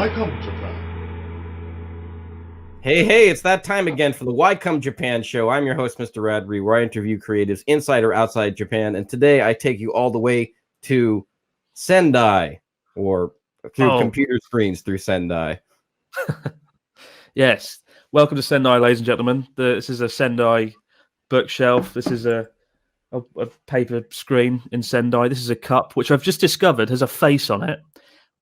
Welcome, Japan. Hey, it's that time again for the Why Come Japan show. I'm your host, Mr. Radrey, where I interview creatives inside or outside Japan. And today I take you all the way to Sendai, or through computer screens through Sendai. Yes. Welcome to Sendai, ladies and gentlemen. This is a Sendai bookshelf. This is a paper screen in Sendai. This is a cup, which I've just discovered has a face on it.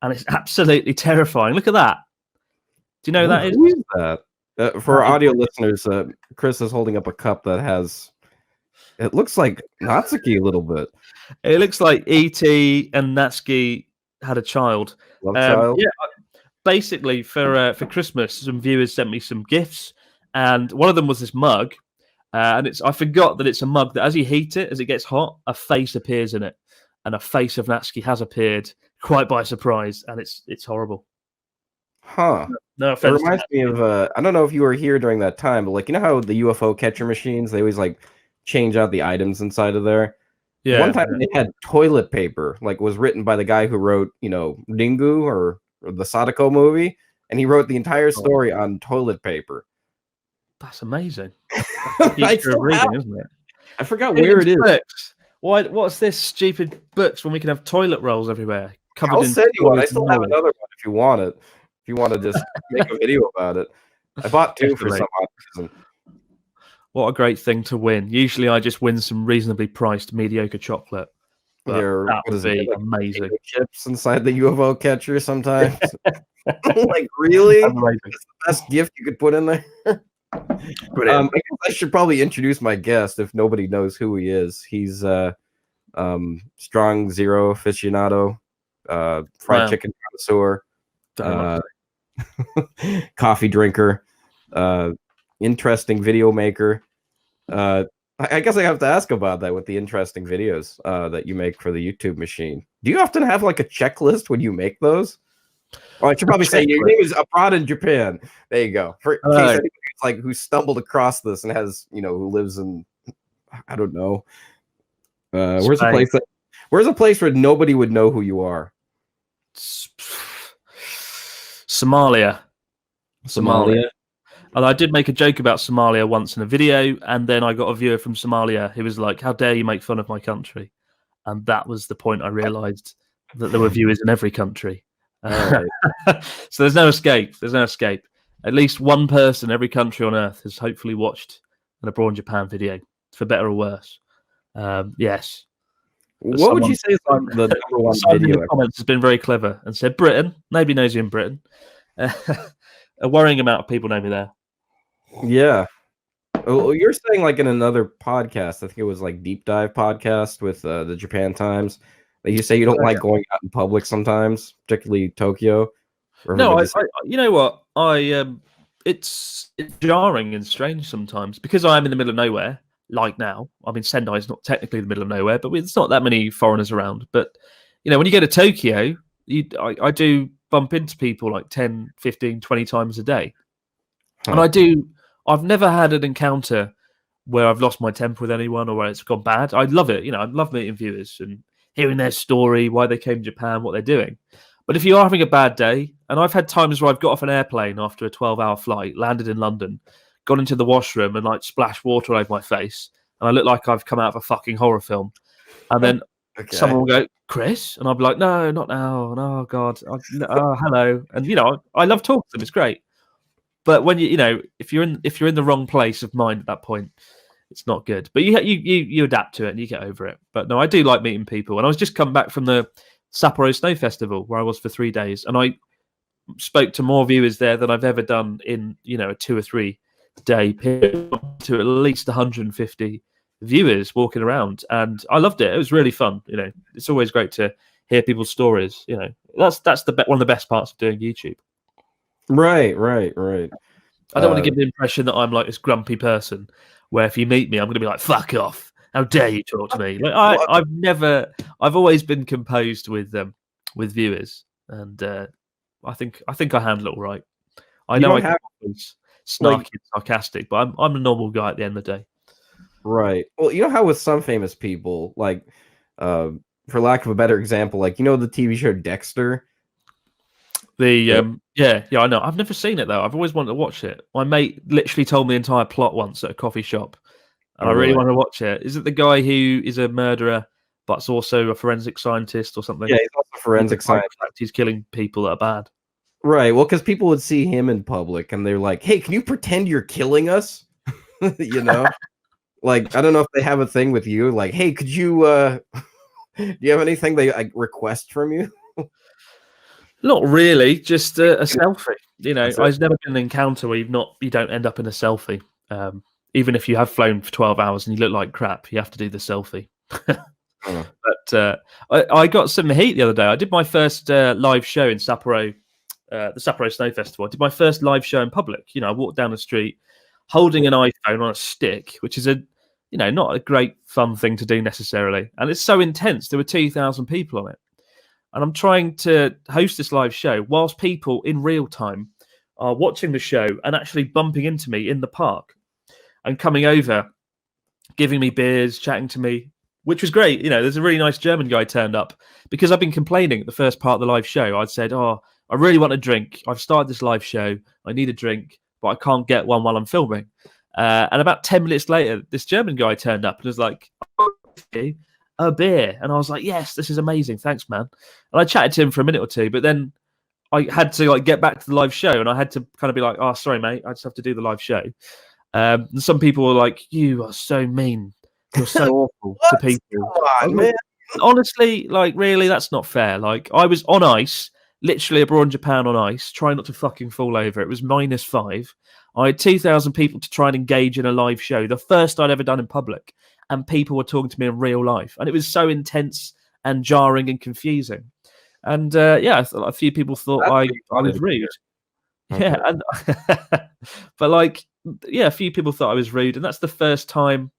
And it's absolutely terrifying. Look at that. Do you know who that is? Who is that? For our audio listeners, Chris is holding up a cup that has, it looks like Natsuki a little bit. It looks like E.T. and Natsuki had a child. Love child? Yeah, basically for Christmas, some viewers sent me some gifts, and one of them was this mug. And I forgot that it's a mug that as you heat it, as it gets hot, a face appears in it. And a face of Natsuki has appeared quite by surprise, and it's horrible. Huh. No offense. It reminds me of, I don't know if you were here during that time, but like, you know how the UFO catcher machines, they always like change out the items inside of there? Yeah. One time they had toilet paper, like was written by the guy who wrote, Ringu or the Sadako movie, and he wrote the entire story on toilet paper. That's amazing. I forgot where it is. Books. What's this stupid books when we can have toilet rolls everywhere? I'll send you one. I still have another one if you want it. If you want to just make a video about it. I bought two for some odd reason. What a great thing to win. Usually I just win some reasonably priced mediocre chocolate. That would be amazing. Chips inside the UFO catcher sometimes. Like, really? That's the best gift you could put in there? I guess I should probably introduce my guest if nobody knows who he is. He's strong zero aficionado, fried chicken connoisseur, coffee drinker, interesting video maker. I guess I have to ask about that with the interesting videos that you make for the YouTube machine. Do you often have like a checklist when you make those? Well, I should probably say your name is Abroad in Japan. There you go. For in case anybody's like who stumbled across this and has, who lives in, I don't know. Where's a place where nobody would know who you are? Somalia. And I did make a joke about Somalia once in a video, and then I got a viewer from Somalia who was like, "How dare you make fun of my country?" And that was the point I realized that there were viewers in every country. So there's no escape. At least one person every country on earth has hopefully watched an Abroad in Japan video, for better or worse. Yes. What would you say is the number one video? In the comments has been very clever and said Britain. Nobody knows you in Britain. A worrying amount of people know me there. Yeah. Well, you're saying like in another podcast, I think it was like Deep Dive podcast with the Japan Times, that you say you don't like going out in public sometimes, particularly Tokyo. No, you know what? It's jarring and strange sometimes because I am in the middle of nowhere. Like now, I mean, Sendai is not technically the middle of nowhere, but it's not that many foreigners around. But, when you go to Tokyo, I do bump into people like 10, 15, 20 times a day. Huh. And I've never had an encounter where I've lost my temper with anyone or where it's gone bad. I love it. I love meeting viewers and hearing their story, why they came to Japan, what they're doing. But if you are having a bad day, and I've had times where I've got off an airplane after a 12-hour flight, landed in London, gone into the washroom and like splashed water all over my face, and I look like I've come out of a fucking horror film. And then someone will go, "Chris," and I'll be like, "No, not now. No, God, hello." And I love talking to them. It's great. But when if you're in the wrong place of mind at that point, it's not good. But you adapt to it and you get over it. But no, I do like meeting people. And I was just come back from the Sapporo Snow Festival where I was for 3 days, and I spoke to more viewers there than I've ever done in a 2 or 3 day period, to at least 150 viewers walking around, and I loved it. It was really fun. It's always great to hear people's stories. That's one of the best parts of doing YouTube. Right. I don't want to give the impression that I'm like this grumpy person where if you meet me, I'm going to be like, "Fuck off! How dare you talk to me?" Like I've always been composed with viewers, and I think I handle it all right. I know I was snarky and sarcastic, but I'm a normal guy at the end of the day. Right. Well, you know how with some famous people, like, for lack of a better example, like, the TV show Dexter? Yeah, Yeah, I know. I've never seen it though. I've always wanted to watch it. My mate literally told me the entire plot once at a coffee shop, and Oh, I really really? want to watch it. Is it the guy who is a murderer but's also a forensic scientist or something? Yeah, he's also a forensic scientist. He's killing people that are bad. Right. Well, because people would see him in public and they're like, "Hey, can you pretend you're killing us?" You know, like I don't know if they have a thing with you. Like, "Hey, could you? Do you have anything they request from you?" Not really, just a selfie. That's it. I've never been an encounter where you don't end up in a selfie. Even if you have flown for 12 hours and you look like crap, you have to do the selfie. But I got some heat the other day. I did my first live show in Sapporo, the Sapporo Snow Festival. I did my first live show in public. I walked down the street holding an iPhone on a stick, which is not a great fun thing to do necessarily. And it's so intense. There were 2,000 people on it. And I'm trying to host this live show whilst people in real time are watching the show and actually bumping into me in the park and coming over, giving me beers, chatting to me, which was great. There's a really nice German guy turned up because I've been complaining at the first part of the live show. I'd said, "Oh, I really want a drink. I've started this live show. I need a drink, but I can't get one while I'm filming." And about 10 minutes later, this German guy turned up and was like, "Oh, a beer." And I was like, "Yes, this is amazing. Thanks, man." And I chatted to him for a minute or two, but then I had to get back to the live show and I had to kind of be like, "Oh, sorry, mate. I just have to do the live show." And some people were like, "You are so mean. You're so awful to people." Come on, man. Honestly, really, that's not fair. I was on ice, literally abroad in Japan on ice, trying not to fucking fall over. It was -5. I had 2,000 people to try and engage in a live show, the first I'd ever done in public. And people were talking to me in real life. And it was so intense and jarring and confusing. And I thought a few people thought I was rude. Okay. Yeah. And but a few people thought I was rude. And that's the first time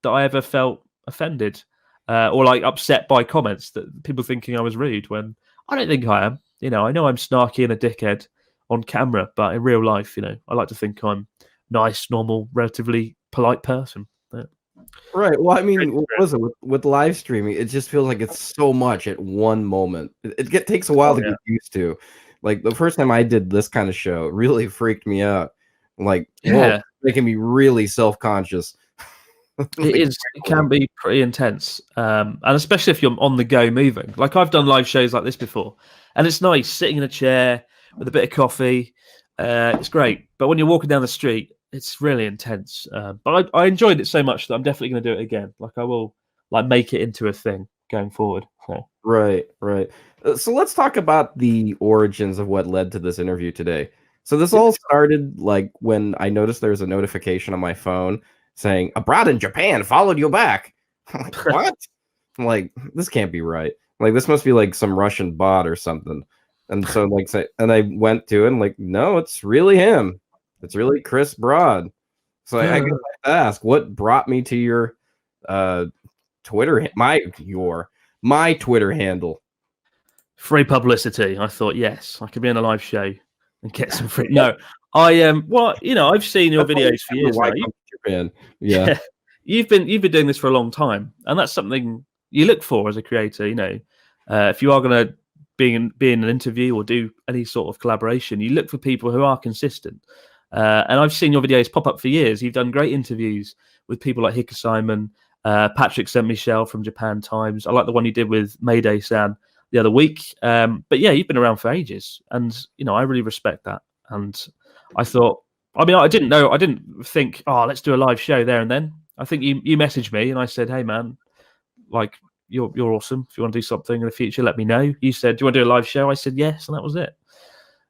that I ever felt offended or upset by comments that people thinking I was rude when I don't think I am. I know I'm snarky and a dickhead on camera, but in real life, I like to think I'm nice, normal, relatively polite person. Yeah. Right. Well, I mean, what was it with live streaming? It just feels like it's so much at one moment. It takes a while to get used to. Like the first time I did this kind of show, it really freaked me out. Whoa, making me really self-conscious. It can be pretty intense, and especially if you're on the go moving. I've done live shows like this before, and it's nice sitting in a chair with a bit of coffee. It's great, but when you're walking down the street, it's really intense. But I enjoyed it so much that I'm definitely going to do it again. I will make it into a thing going forward. So. Right. So let's talk about the origins of what led to this interview today. So this all started when I noticed there was a notification on my phone saying "Abroad in Japan followed you back." I'm like, what? I'm like, this can't be right. This must be some Russian bot or something. And so and I went to it and no, it's really him. It's really Chris Broad. So I guess I have to ask, what brought me to your Twitter, my Twitter handle? Free publicity. I thought, yes, I could be on a live show and get some free. No, I am. I've seen your videos for years now. Japan. Yeah. You've been doing this for a long time, and that's something you look for as a creator. If you are going to be in an interview or do any sort of collaboration, you look for people who are consistent. And I've seen your videos pop up for years. You've done great interviews with people like Hika Simon, Patrick St. Michel from Japan Times. I like the one you did with Mayday-san the other week. But yeah, you've been around for ages, and I really respect that. And I thought, I didn't think, oh, let's do a live show there and then. I think you messaged me and I said, hey man, you're awesome. If you want to do something in the future, let me know. You said, do you want to do a live show? I said yes, and that was it.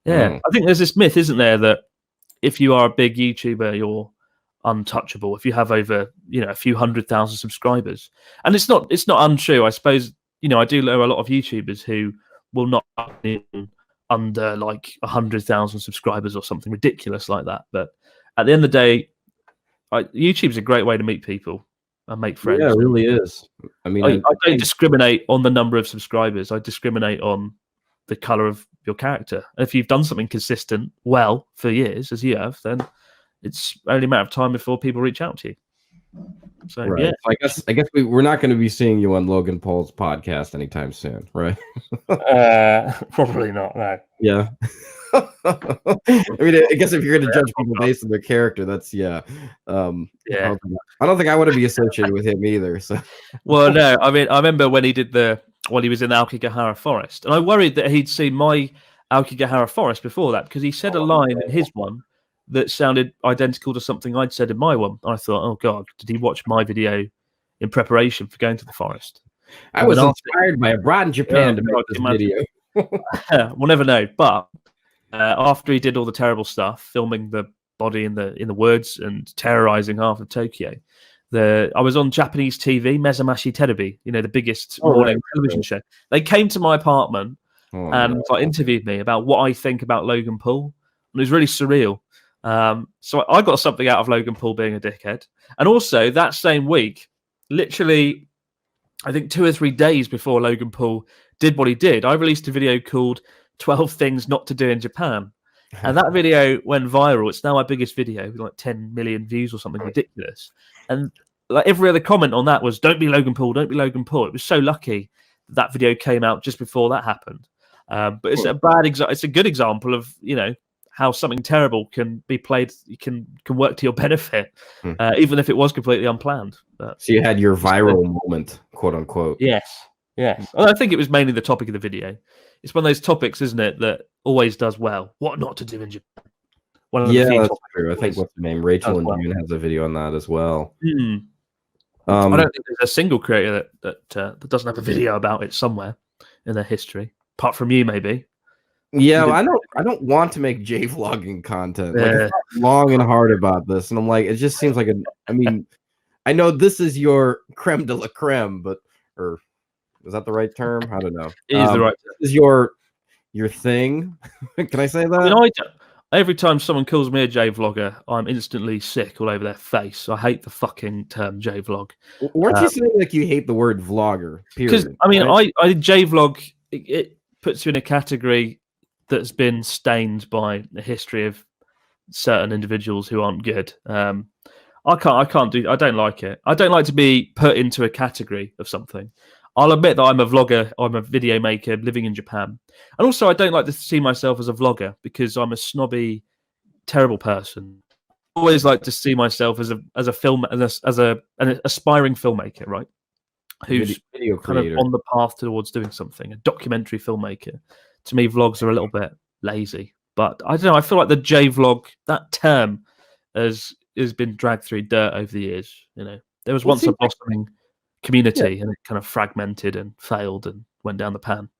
Yeah, I think there's this myth, isn't there, that if you are a big YouTuber, you're untouchable. If you have over, a few 100,000 subscribers, and it's not untrue. I suppose I do know a lot of YouTubers who will not be under 100,000 subscribers or something ridiculous like that. But at the end of the day, YouTube's a great way to meet people and make friends. Yeah, it really is. I mean, I don't discriminate on the number of subscribers. I discriminate on the color of your character. And if you've done something consistent well for years, as you have, then it's only a matter of time before people reach out to you. So right. yeah, I guess we're not going to be seeing you on Logan Paul's podcast anytime soon, right? Probably not. No. Yeah. I mean, I guess if you're going to judge people based on their character, that's Yeah. I don't think I want to be associated with him either. So, Well, no, I mean, I remember when he was in the Aokigahara forest, and I worried that he'd seen my Aokigahara forest before that because he said a line in his one that sounded identical to something I'd said in my one. I thought, oh God, did he watch my video in preparation for going to the forest? I was inspired by abroad in Japan to make this video. We'll never know. But after he did all the terrible stuff, filming the body in the woods and terrorizing half of Tokyo, I was on Japanese TV, Mezamashi Terebi, the biggest morning television show. They came to my apartment and interviewed me about what I think about Logan Paul. And it was really surreal. So I got something out of Logan Paul being a dickhead. And also that same week, literally, I think 2 or 3 days before Logan Paul did what he did, I released a video called 12 Things Not to Do in Japan. And that video went viral. It's now my biggest video with like 10 million views or something ridiculous. And like every other comment on that was, don't be Logan Paul, don't be Logan Paul. It was so lucky that video came out just before that happened. But it's a bad example. It's a good example of, how something terrible can be played, can work to your benefit, even if it was completely unplanned. But, so you had your viral moment, quote unquote. Yes. Well, I think it was mainly the topic of the video. It's one of those topics, isn't it, that always does well. What not to do in Japan. That's true. I think what's the name? Rachel and June has a video on that as well. I don't think there's a single creator that doesn't have a video about it somewhere in their history, apart from you, maybe. Yeah, I don't want to make J-vlogging content. Like, I'm long and hard about this, and I'm like, it just seems like I mean, I know this is your creme de la creme, or is that the right term? I don't know. It is the right term. This is your thing. Can I say that? I mean, every time someone calls me a J-vlogger, I'm instantly sick all over their face. I hate the fucking term J-vlog. Weren't you saying like you hate the word vlogger? Because I mean, right? I J-vlog. It puts you in a category that's been stained by the history of certain individuals who aren't good. I don't like it. I don't like to be put into a category of something. I'll admit that I'm a vlogger, I'm a video maker living in Japan. And also I don't like to see myself as a vlogger because I'm a snobby, terrible person. I always like to see myself as an aspiring filmmaker, right? Who's video kind of on the path towards doing something, a documentary filmmaker. To me, vlogs are a little bit lazy. But I don't know, I feel like the J-vlog, that term has been dragged through dirt over the years. There was once a blossoming community and it kind of fragmented and failed and went down the pan.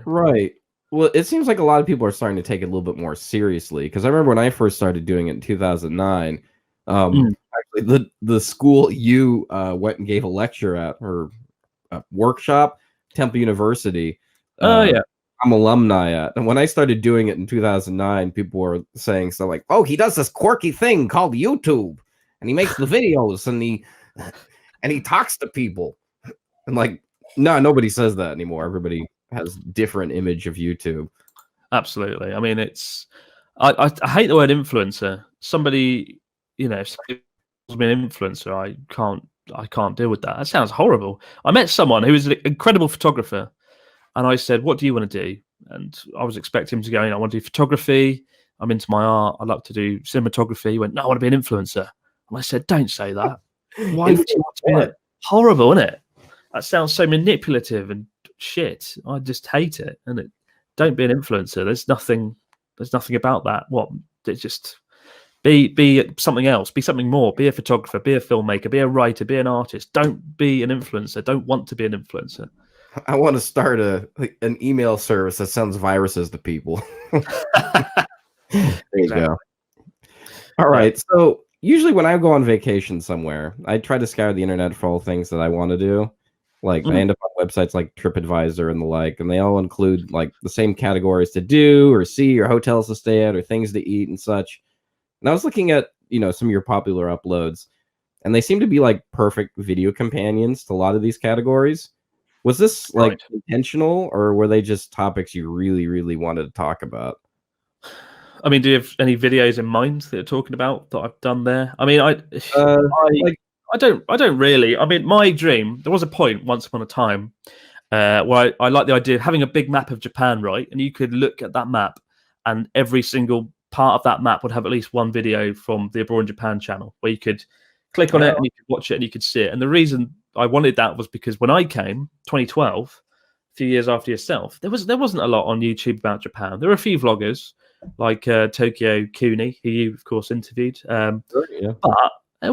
Right. Well, it seems like a lot of people are starting to take it a little bit more seriously, because I remember when I first started doing it in 2009, actually the school you went and gave a lecture at, or a workshop, Temple University. I'm alumni at. And when I started doing it in 2009, people were saying stuff like, oh, he does this quirky thing called YouTube, and he makes the videos, and he talks to people. And like, no, nobody says that anymore. Everybody has different image of YouTube. Absolutely. I mean, I hate the word influencer. Somebody, if somebody calls me an influencer, I can't deal with that. That sounds horrible. I met someone who was an incredible photographer, and I said, what do you want to do? And I was expecting him to go, I want to do photography. I'm into my art. I'd like to do cinematography. He went, no, I want to be an influencer. And I said, don't say that. Why would you want to be it? Horrible, isn't it? That sounds so manipulative and shit. I just hate it. And don't be an influencer. There's nothing about that. What? It's just be something else. Be something more. Be a photographer. Be a filmmaker. Be a writer. Be an artist. Don't be an influencer. Don't want to be an influencer. I want to start an email service that sends viruses to people. There you go. All right. So usually when I go on vacation somewhere, I try to scour the internet for all things that I want to do. Like I end up on websites like TripAdvisor and the like, and they all include like the same categories to do or see, or hotels to stay at, or things to eat and such. And I was looking at, some of your popular uploads, and they seem to be like perfect video companions to a lot of these categories. Was this like intentional, or were they just topics you really, really wanted to talk about? I mean, do you have any videos in mind that you're talking about that I've done there? I mean, I don't really. I mean, my dream, there was a point once upon a time where I like the idea of having a big map of Japan, right? And you could look at that map and every single part of that map would have at least one video from the Abroad in Japan channel where you could click on it and you could watch it and you could see it. And the reason I wanted that was because when I came, 2012, a few years after yourself, there wasn't a lot on YouTube about Japan. There were a few vloggers like Tokyo Kuni, who you of course interviewed, but there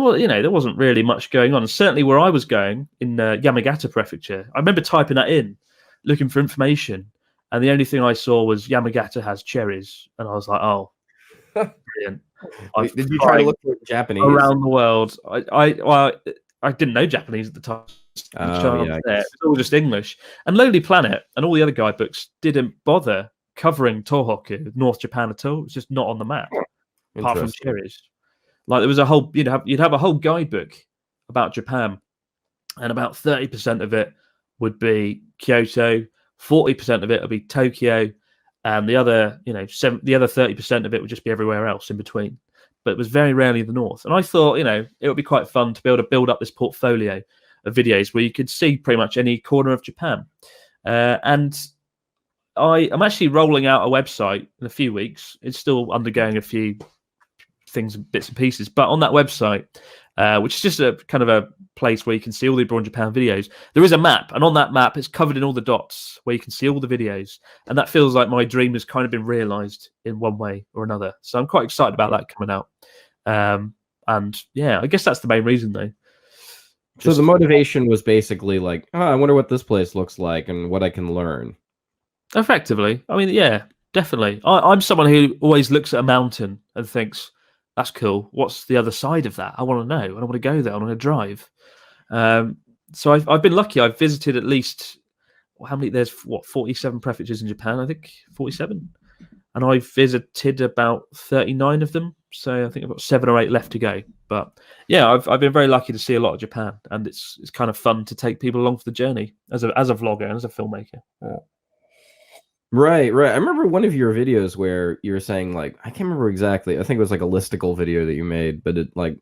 wasn't really much going on. And certainly where I was going in Yamagata Prefecture, I remember typing that in, looking for information, and the only thing I saw was Yamagata has cherries, and I was like, oh, brilliant. Did you try to look for Japanese around the world? I didn't know Japanese at the time. It was all just English. And Lonely Planet and all the other guidebooks didn't bother covering Tohoku, North Japan at all. It was just not on the map, apart from cherries. Like there was a whole, you'd have a whole guidebook about Japan, and about 30% of it would be Kyoto, 40% of it would be Tokyo, and the other 30% of it would just be everywhere else in between. But it was very rarely the north. And I thought, it would be quite fun to be able to build up this portfolio of videos where you could see pretty much any corner of Japan. And I'm actually rolling out a website in a few weeks. It's still undergoing a few things, bits and pieces. But on that website, which is just a kind of a place where you can see all the Abroad in Japan videos, there is a map. And on that map, it's covered in all the dots where you can see all the videos. And that feels like my dream has kind of been realized in one way or another. So I'm quite excited about that coming out. And yeah, I guess that's the main reason though. So the motivation was basically like, I wonder what this place looks like and what I can learn. Effectively. I mean, yeah, definitely. I'm someone who always looks at a mountain and thinks, that's cool. What's the other side of that? I want to know. I want to go there. I want to drive. So I've been lucky. I've visited at least, how many? There's 47 prefectures in Japan, I think, 47. And I've visited about 39 of them. So I think I've got 7 or 8 left to go. But yeah, I've been very lucky to see a lot of Japan, and it's kind of fun to take people along for the journey as a vlogger and as a filmmaker. Yeah. Right. I remember one of your videos where you were saying, like, I can't remember exactly. I think it was like a listicle video that you made, but it like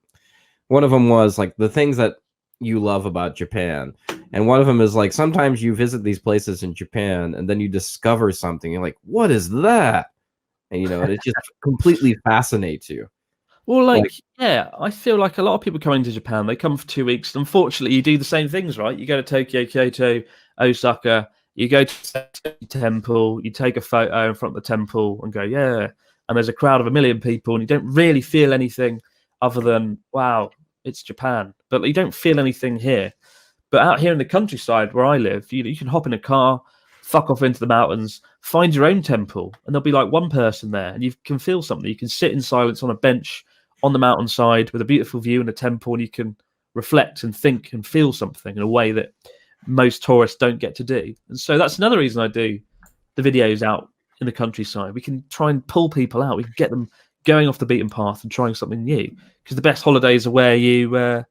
one of them was like the things that you love about Japan. And one of them is like sometimes you visit these places in Japan and then you discover something. You're like, what is that? And and it just completely fascinates you. Well, yeah, I feel like a lot of people coming to Japan, they come for 2 weeks. Unfortunately, you do the same things, right? You go to Tokyo, Kyoto, Osaka. You go to the temple, you take a photo in front of the temple and go, yeah. And there's a crowd of 1 million people and you don't really feel anything other than, wow, it's Japan. But you don't feel anything here. But out here in the countryside where I live, you can hop in a car, fuck off into the mountains, find your own temple, and there'll be like one person there and you can feel something. You can sit in silence on a bench on the mountainside with a beautiful view and a temple, and you can reflect and think and feel something in a way that most tourists don't get to do. And so that's another reason I do the videos out in the countryside. We can try and pull people out. We can get them going off the beaten path and trying something new, because the best holidays are where you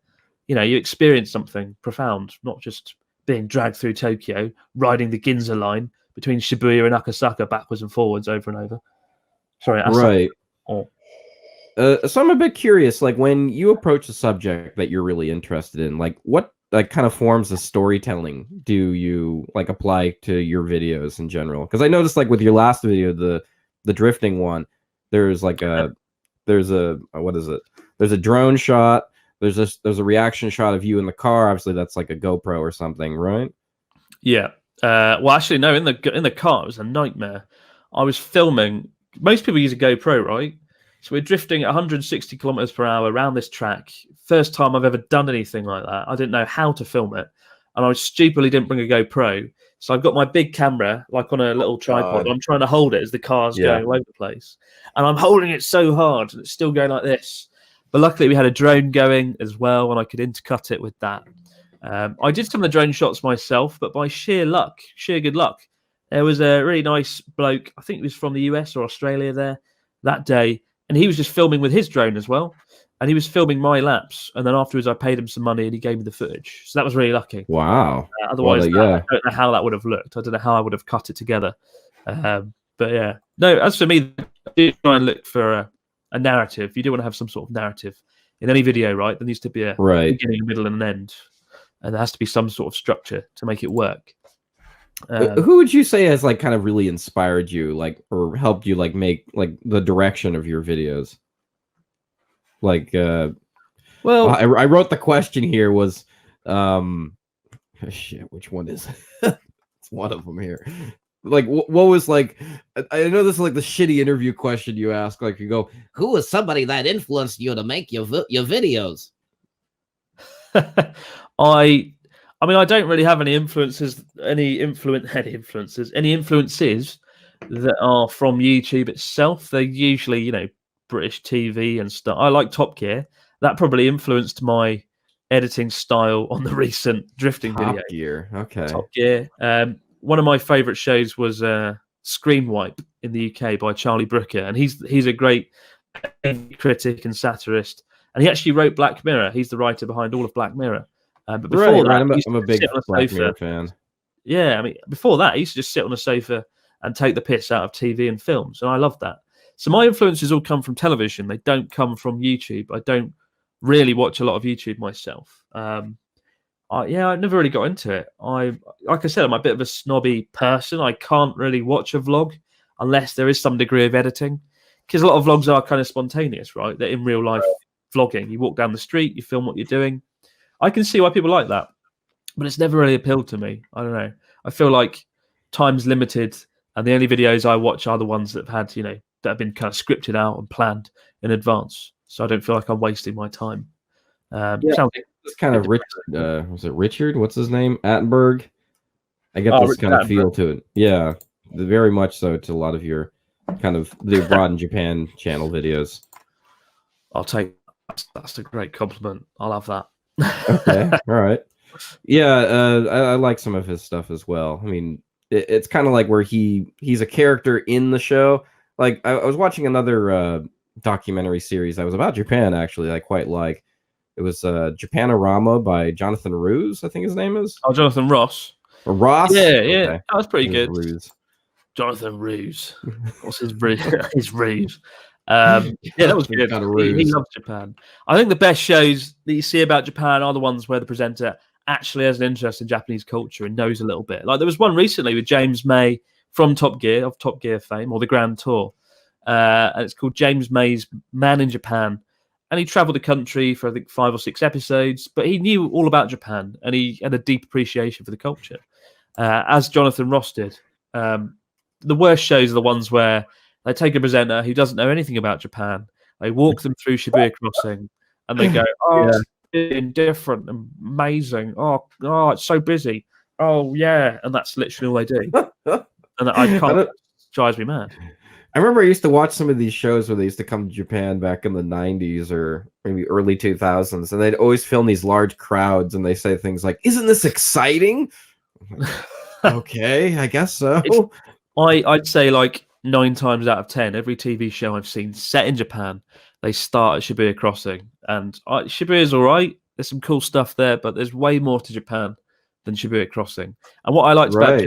experience something profound, not just being dragged through Tokyo, riding the Ginza line between Shibuya and Akasaka backwards and forwards over and over. Sorry, Asaka. Right. Oh. So I'm a bit curious, like when you approach a subject that you're really interested in, like what kind of forms of storytelling do you like apply to your videos in general? Because I noticed like with your last video, the drifting one, there's a what is it? There's a drone shot. There's a reaction shot of you in the car. Obviously, that's like a GoPro or something, right? Yeah. Well, actually, no. In the car, it was a nightmare. I was filming. Most people use a GoPro, right? So we're drifting at 160 kilometers per hour around this track. First time I've ever done anything like that. I didn't know how to film it, and I stupidly didn't bring a GoPro. So I've got my big camera like on a little tripod. I'm trying to hold it as the car's going all over the place, and I'm holding it so hard, and it's still going like this. But luckily, we had a drone going as well, and I could intercut it with that. I did some of the drone shots myself, but by sheer good luck, there was a really nice bloke. I think he was from the US or Australia there that day. And he was just filming with his drone as well. And he was filming my laps. And then afterwards, I paid him some money and he gave me the footage. So that was really lucky. Wow. Otherwise, I don't know how that would have looked. I don't know how I would have cut it together. But yeah. No, as for me, I do try and look for a narrative. You do want to have some sort of narrative in any video, right? There needs to be a beginning, middle, and an end. And there has to be some sort of structure to make it work. Who would you say has like kind of really inspired you, like, or helped you like make like the direction of your videos? Like, Well, I wrote the question here was, shit, which one is it? It's one of them here. Like, what was like? I know this is like the shitty interview question you ask. Like, you go, "Who was somebody that influenced you to make your videos?" I mean, I don't really have any influences that are from YouTube itself. They're usually, you know, British TV and stuff. I like Top Gear. That probably influenced my editing style on the recent drifting Top video. Gear, okay. Top Gear. One of my favourite shows was Screen Wipe in the UK by Charlie Brooker, and he's a great critic and satirist. And he actually wrote Black Mirror. He's the writer behind all of Black Mirror. But before that, I'm a big Black Mirror fan. Yeah, I mean, before that, he used to just sit on a sofa and take the piss out of TV and films, and I loved that. So my influences all come from television. They don't come from YouTube. I don't really watch a lot of YouTube myself. I never really got into it. Like I said, I'm a bit of a snobby person. I can't really watch a vlog unless there is some degree of editing, because a lot of vlogs are kind of spontaneous, right? They're in real life vlogging. You walk down the street, you film what you're doing. I can see why people like that, but it's never really appealed to me. I don't know. I feel like time's limited, and the only videos I watch are the ones that have had, you know, that have been kind of scripted out and planned in advance. So I don't feel like I'm wasting my time. It's kind of Richard. Was it Richard? What's his name? Attenberg. I get this kind of feel to it. Yeah, very much so to a lot of your kind of the Abroad in Japan channel videos. I'll take that's a great compliment. I'll have that. Okay, all right. Yeah, I like some of his stuff as well. I mean, it's kind of like where he's a character in the show. Like I was watching another documentary series that was about Japan. Actually, I quite like. It was Japanorama by Jonathan Ruse, I think his name is. Oh, Jonathan Ross. Or Ross? Yeah, okay. That was pretty good. Ruse. Jonathan Ruse. What's his Ruse? His Ruse. Yeah, that was good. He loves Japan. I think the best shows that you see about Japan are the ones where the presenter actually has an interest in Japanese culture and knows a little bit. Like there was one recently with James May from Top Gear, of Top Gear fame, or the Grand Tour. And it's called James May's Man in Japan. And he traveled the country for, I think, 5 or 6 episodes, but he knew all about Japan and he had a deep appreciation for the culture, as Jonathan Ross did. The worst shows are the ones where they take a presenter who doesn't know anything about Japan, they walk them through Shibuya Crossing, and they go, it's different, amazing. Oh, it's so busy. Oh, yeah. And that's literally all they do. And I can't, it drives me mad. I remember I used to watch some of these shows where they used to come to Japan back in the 90s or maybe early 2000s, and they'd always film these large crowds, and they say things like, "Isn't this exciting?" Okay, I guess so. I'd say like 9 times out of 10, every TV show I've seen set in Japan, they start at Shibuya Crossing, and Shibuya's all right. There's some cool stuff there, but there's way more to Japan than Shibuya Crossing. And what I liked about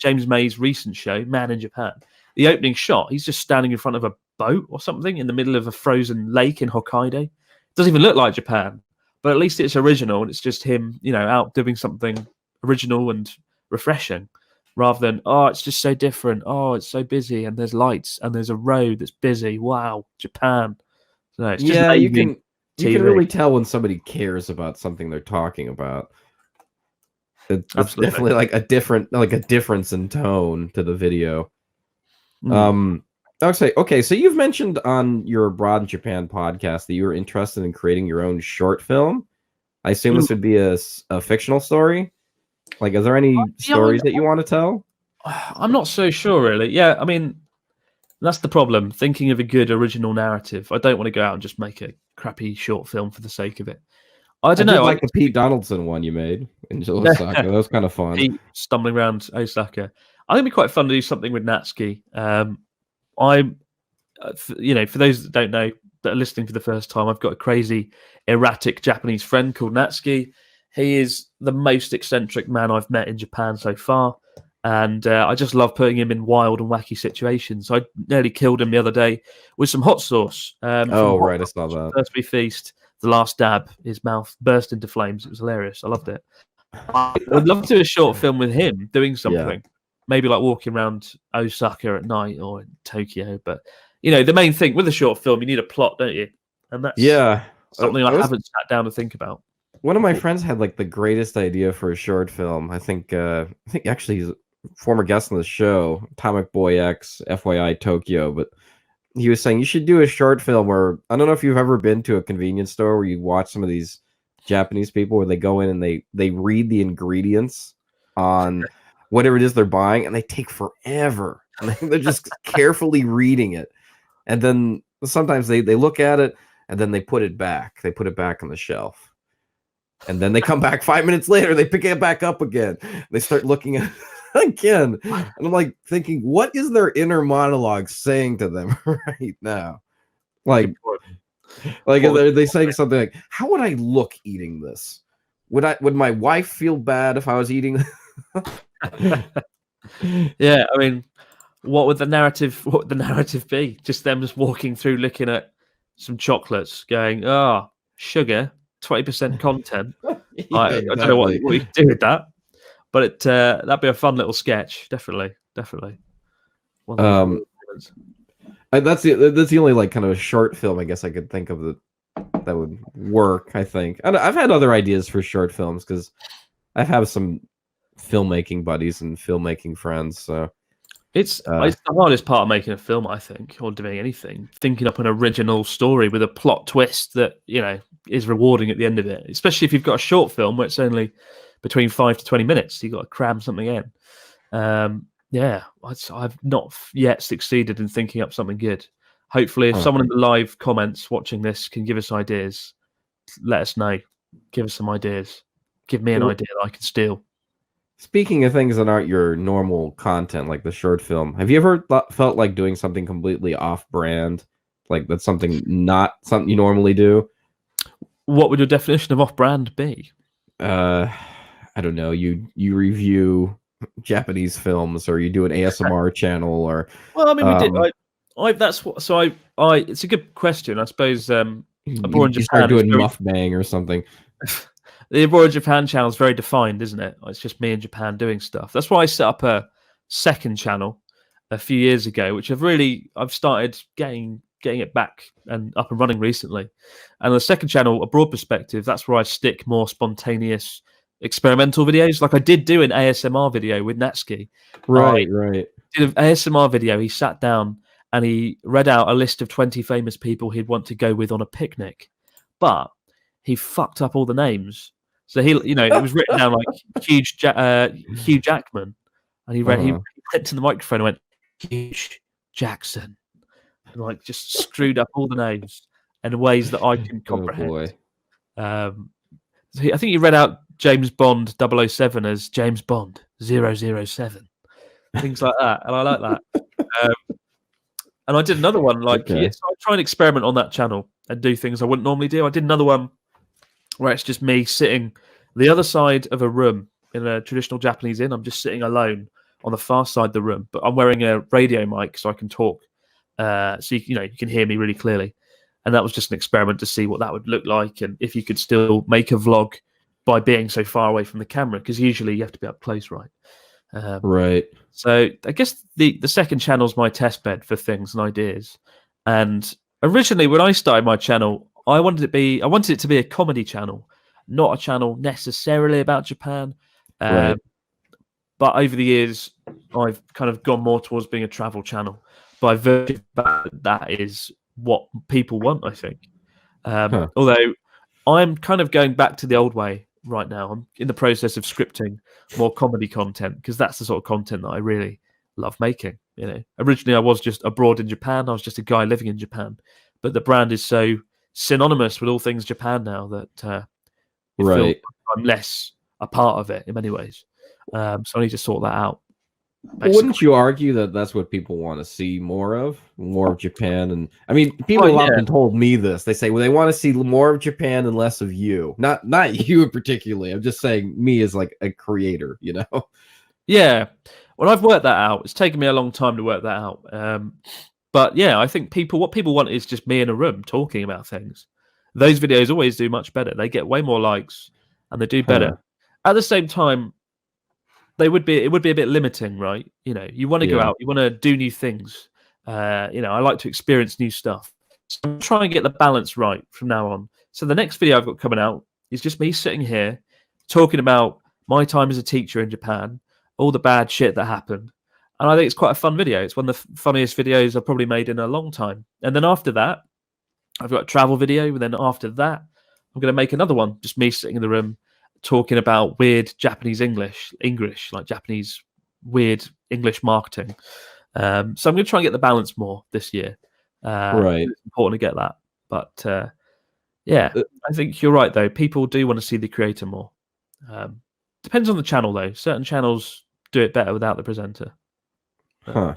James May's recent show, Man in Japan, the opening shot, he's just standing in front of a boat or something in the middle of a frozen lake in Hokkaido. It doesn't even look like Japan, but at least it's original and it's just him, you know, out doing something original and refreshing, rather than, it's just so different. Oh, it's so busy and there's lights and there's a road that's busy. Wow, Japan. So it's just you can really tell when somebody cares about something they're talking about. It's definitely like a difference in tone to the video. Okay, so you've mentioned on your Abroad in Japan podcast that you were interested in creating your own short film. I assume this would be a fictional story. Like, is there any stories that you want to tell? I'm not so sure, really. Yeah, I mean, that's the problem. Thinking of a good original narrative. I don't want to go out and just make a crappy short film for the sake of it. I don't know. Like the Pete Donaldson one you made in Osaka. That was kind of fun. Pete stumbling around Osaka. I think it'd be quite fun to do something with Natsuki. For those that don't know, that are listening for the first time, I've got a crazy, erratic Japanese friend called Natsuki. He is the most eccentric man I've met in Japan so far. And I just love putting him in wild and wacky situations. I nearly killed him the other day with some hot sauce. I saw that. First feast, the last dab, his mouth burst into flames. It was hilarious. I loved it. I would love to do a short film with him doing Yeah. something, maybe like walking around Osaka at night or in Tokyo. But the main thing with a short film, you need a plot, don't you? And that's Yeah. something I haven't sat down to think about. One of my friends had like the greatest idea for a short film. I think actually he's a former guest on the show, Atomic Boy X, FYI Tokyo, but he was saying you should do a short film where I don't know if you've ever been to a convenience store where you watch some of these Japanese people where they go in and they read the ingredients on whatever it is they're buying and they take forever. And they're just carefully reading it. And then sometimes they look at it and then they put it back. They put it back on the shelf. And then they come back 5 minutes later, they pick it back up again. They start looking at it again. And I'm like thinking, what is their inner monologue saying to them right now? Like are they saying something like, how would I look eating this? Would my wife feel bad if I was eating Yeah, I mean, what would the narrative be? Just them just walking through looking at some chocolates, going, sugar, 20% content. Yeah, I don't know what you can do with that, but that'd be a fun little sketch. Definitely. That's the only like kind of a short film I guess I could think of that would work. I think I've had other ideas for short films because I have some filmmaking buddies and filmmaking friends. So it's the hardest part of making a film, I think, or doing anything. Thinking up an original story with a plot twist that is rewarding at the end of it. Especially if you've got a short film where it's only between 5 to 20 minutes. You've got to cram something in. I've not yet succeeded in thinking up something good. Hopefully, if someone in the live comments watching this can give us ideas, let us know. Give us some ideas. Give me an idea that I can steal. Speaking of things that aren't your normal content, like the short film, have you ever felt like doing something completely off-brand? Like that's not something you normally do? What would your definition of off-brand be? I don't know. You review Japanese films, or you do an ASMR channel, or well, I mean, we did. That's what. So I. It's a good question. I suppose. You start doing mukbang or something. The Abroad Japan channel is very defined, isn't it? It's just me in Japan doing stuff. That's why I set up a second channel a few years ago, which I've started getting it back and up and running recently. And the second channel, Abroad Perspective, that's where I stick more spontaneous experimental videos. Like I did do an ASMR video with Natsuki. Right. Did an ASMR video. He sat down and he read out a list of 20 famous people he'd want to go with on a picnic. But he fucked up all the names. So it was written down like Hugh Jackman, and he went to the microphone and went Hugh Jackson, and like just screwed up all the names in ways that I can comprehend. Oh boy. I think he read out James Bond 007 as James Bond 007, things like that, and I like that. And I did another one so I try and experiment on that channel and do things I wouldn't normally do. I did another one where it's just me sitting the other side of a room in a traditional Japanese inn. I'm just sitting alone on the far side of the room, but I'm wearing a radio mic so I can talk. So you can hear me really clearly. And that was just an experiment to see what that would look like and if you could still make a vlog by being so far away from the camera, because usually you have to be up close, right? Right. So I guess the second channel is my test bed for things and ideas. And originally, when I started my channel, I wanted it to be a comedy channel, not a channel necessarily about Japan. Right. But over the years, I've kind of gone more towards being a travel channel. By virtue of that is what people want, I think. Although I'm kind of going back to the old way right now. I'm in the process of scripting more comedy content because that's the sort of content that I really love making. Originally I was just abroad in Japan. I was just a guy living in Japan, but the brand is so synonymous with all things Japan now that feels I'm less a part of it in many ways. So I need to sort that out. Basically. Wouldn't you argue that that's what people want to see more of Japan? And I mean, people have often told me this. They say, well, they want to see more of Japan and less of you. Not you particularly. I'm just saying me as like a creator, Yeah. Well, I've worked that out. It's taken me a long time to work that out. But yeah, I think what people want is just me in a room talking about things. Those videos always do much better. They get way more likes and they do better. at the same time, it would be a bit limiting, right? You want to go out, you want to do new things. I like to experience new stuff. So I'm trying to get the balance right from now on. So the next video I've got coming out is just me sitting here talking about my time as a teacher in Japan, all the bad shit that happened. And I think it's quite a fun video. It's one of the funniest videos I've probably made in a long time. And then after that, I've got a travel video. And then after that, I'm going to make another one, just me sitting in the room talking about weird Japanese English, like Japanese weird English marketing. So I'm going to try and get the balance more this year. Right. It's important to get that. But I think you're right, though. People do want to see the creator more. Depends on the channel, though. Certain channels do it better without the presenter. Huh.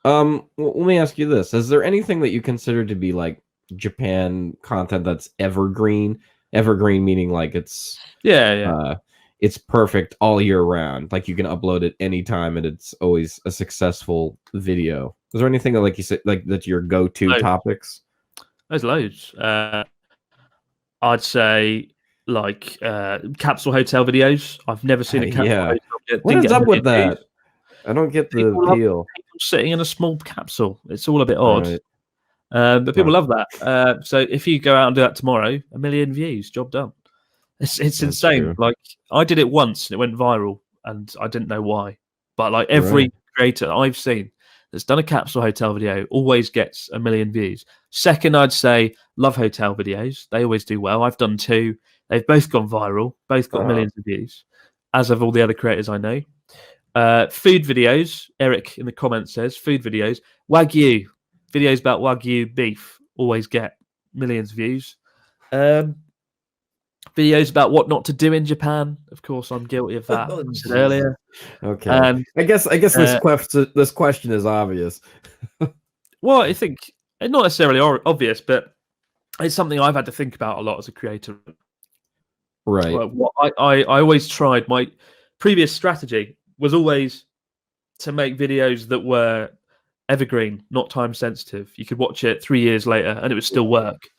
Well, let me ask you this. Is there anything that you consider to be like Japan content that's evergreen? Evergreen meaning like it's it's perfect all year round. Like you can upload it anytime and it's always a successful video. Is there anything that, like you said, like that's your go-to topics? There's loads. I'd say like capsule hotel videos. I've never seen a capsule hotel yet. What is up with that? I don't get the appeal. People sitting in a small capsule. It's all a bit odd. Right. But people love that. So if you go out and do that tomorrow, 1 million views, job done. It's insane. True. Like I did it once and it went viral and I didn't know why. But like every creator I've seen that's done a capsule hotel video always gets 1 million views. Second, I'd say love hotel videos. They always do well. I've done 2. They've both gone viral, both got millions of views, as have all the other creators I know. Food videos, Eric in the comments says, food videos. Wagyu, videos about Wagyu beef always get millions of views. Videos about what not to do in Japan. Of course, I'm guilty of that. I said earlier. Okay. I guess this question is obvious. Well, I think it's not necessarily obvious, but it's something I've had to think about a lot as a creator. Right. What I always tried. My previous strategy was always to make videos that were evergreen, not time sensitive. You could watch it 3 years later and it would still work.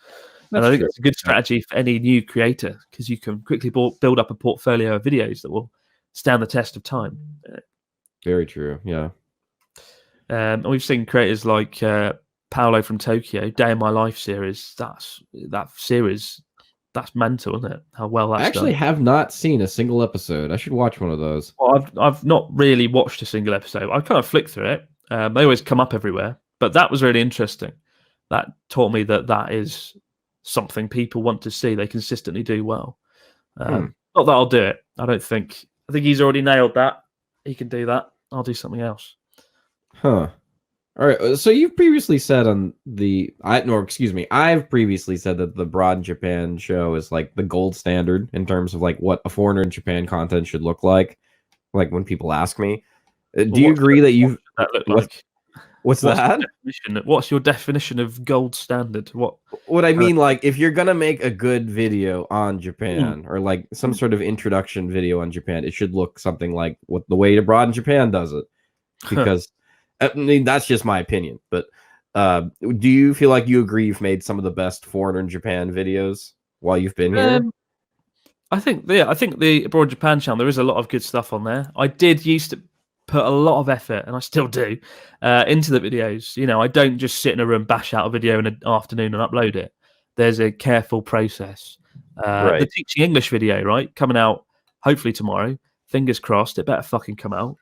And I think that's a good strategy for any new creator because you can quickly build up a portfolio of videos that will stand the test of time. Very true. Yeah. And we've seen creators like Paolo from Tokyo, Day in My Life series. That series. That's mental, isn't it? How well that's I actually have not seen a single episode. I should watch one of those. Well, I've not really watched a single episode. I kind of flick through it. They always come up everywhere. But that was really interesting. That taught me that is something people want to see. They consistently do well. Not that I'll do it. I think he's already nailed that. He can do that. I'll do something else. Huh. All right. So you've previously said I've previously said that the Broad Japan show is like the gold standard in terms of like what a foreigner in Japan content should look like. Like when people ask me, do you agree that you've What's that? What's your definition of gold standard? What I mean, like, if you're gonna make a good video on Japan or like some sort of introduction video on Japan, it should look something like what the way Abroad in Japan does it. Because I mean, that's just my opinion. But do you feel like you agree you've made some of the best foreigner in Japan videos while you've been here? I think the Abroad Japan channel, there is a lot of good stuff on there. I did used to put a lot of effort, and I still do, into the videos. I don't just sit in a room, bash out a video in an afternoon and upload it. There's a careful process. The teaching English video, right, coming out hopefully tomorrow. Fingers crossed, it better fucking come out.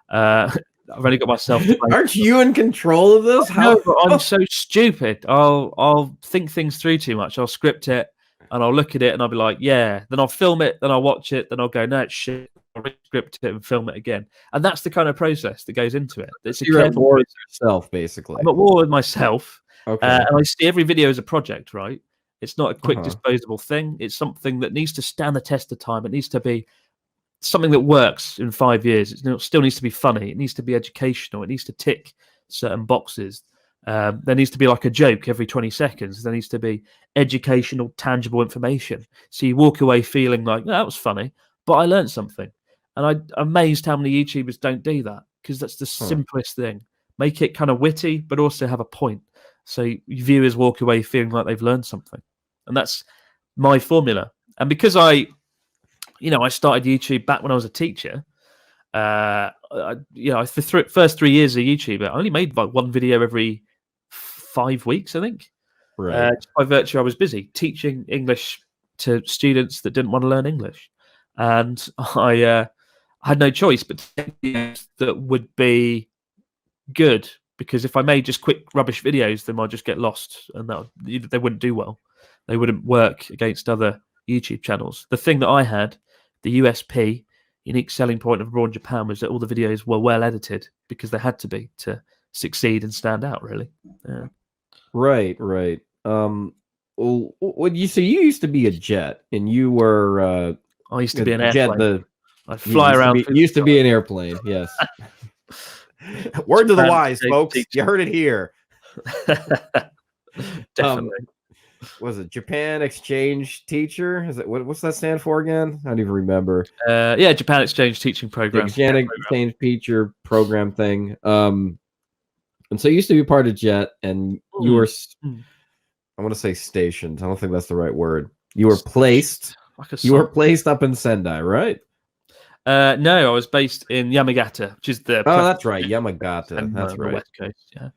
I've only got myself to blame. Aren't you in control of this? No, but I'm so stupid. I'll think things through too much. I'll script it and I'll look at it and I'll be like, yeah. Then I'll film it, then I'll watch it, then I'll go, no, it's shit. I'll re-script it and film it again. And that's the kind of process that goes into it. It's You're at war with yourself, basically. I'm at war with myself. Okay. And I see every video as a project, right? It's not a quick disposable thing. It's something that needs to stand the test of time. It needs to be something that works in 5 years. It still needs to be funny. It needs to be educational. It needs to tick certain boxes. There needs to be like a joke every 20 seconds. There needs to be educational, tangible information. So you walk away feeling like, that was funny, but I learned something. And I'm amazed how many YouTubers don't do that because that's the simplest thing. Make it kind of witty, but also have a point. So viewers walk away feeling like they've learned something. And that's my formula. And because I I started YouTube back when I was a teacher. For first 3 years of YouTube, I only made like one video every 5 weeks, I think. Right. Just by virtue, I was busy teaching English to students that didn't want to learn English, and I had no choice but to take videos that would be good, because if I made just quick rubbish videos, then I'd just get lost, and they wouldn't do well. They wouldn't work against other YouTube channels. The thing that I had, the USP, unique selling point of abroad in Japan, was that all the videos were well edited, because they had to be to succeed and stand out, really. Yeah. Right. What you used to be a jet, and you were I used to be an jet. airplane. I'd fly around. Used to be an airplane. Yes. Word to the wise, folks. You heard it here. Definitely. Was it Japan exchange teacher? Is it what's that stand for again? I don't even remember. Japan exchange teaching program. Japan exchange teacher program thing. And so you used to be part of Jet, and you were, I want to say stationed. I don't think that's the right word. You were placed. You were placed up in Sendai, right? No, I was based in Yamagata, which is the. Oh, that's right, Yamagata. That's right. West Coast. Yeah.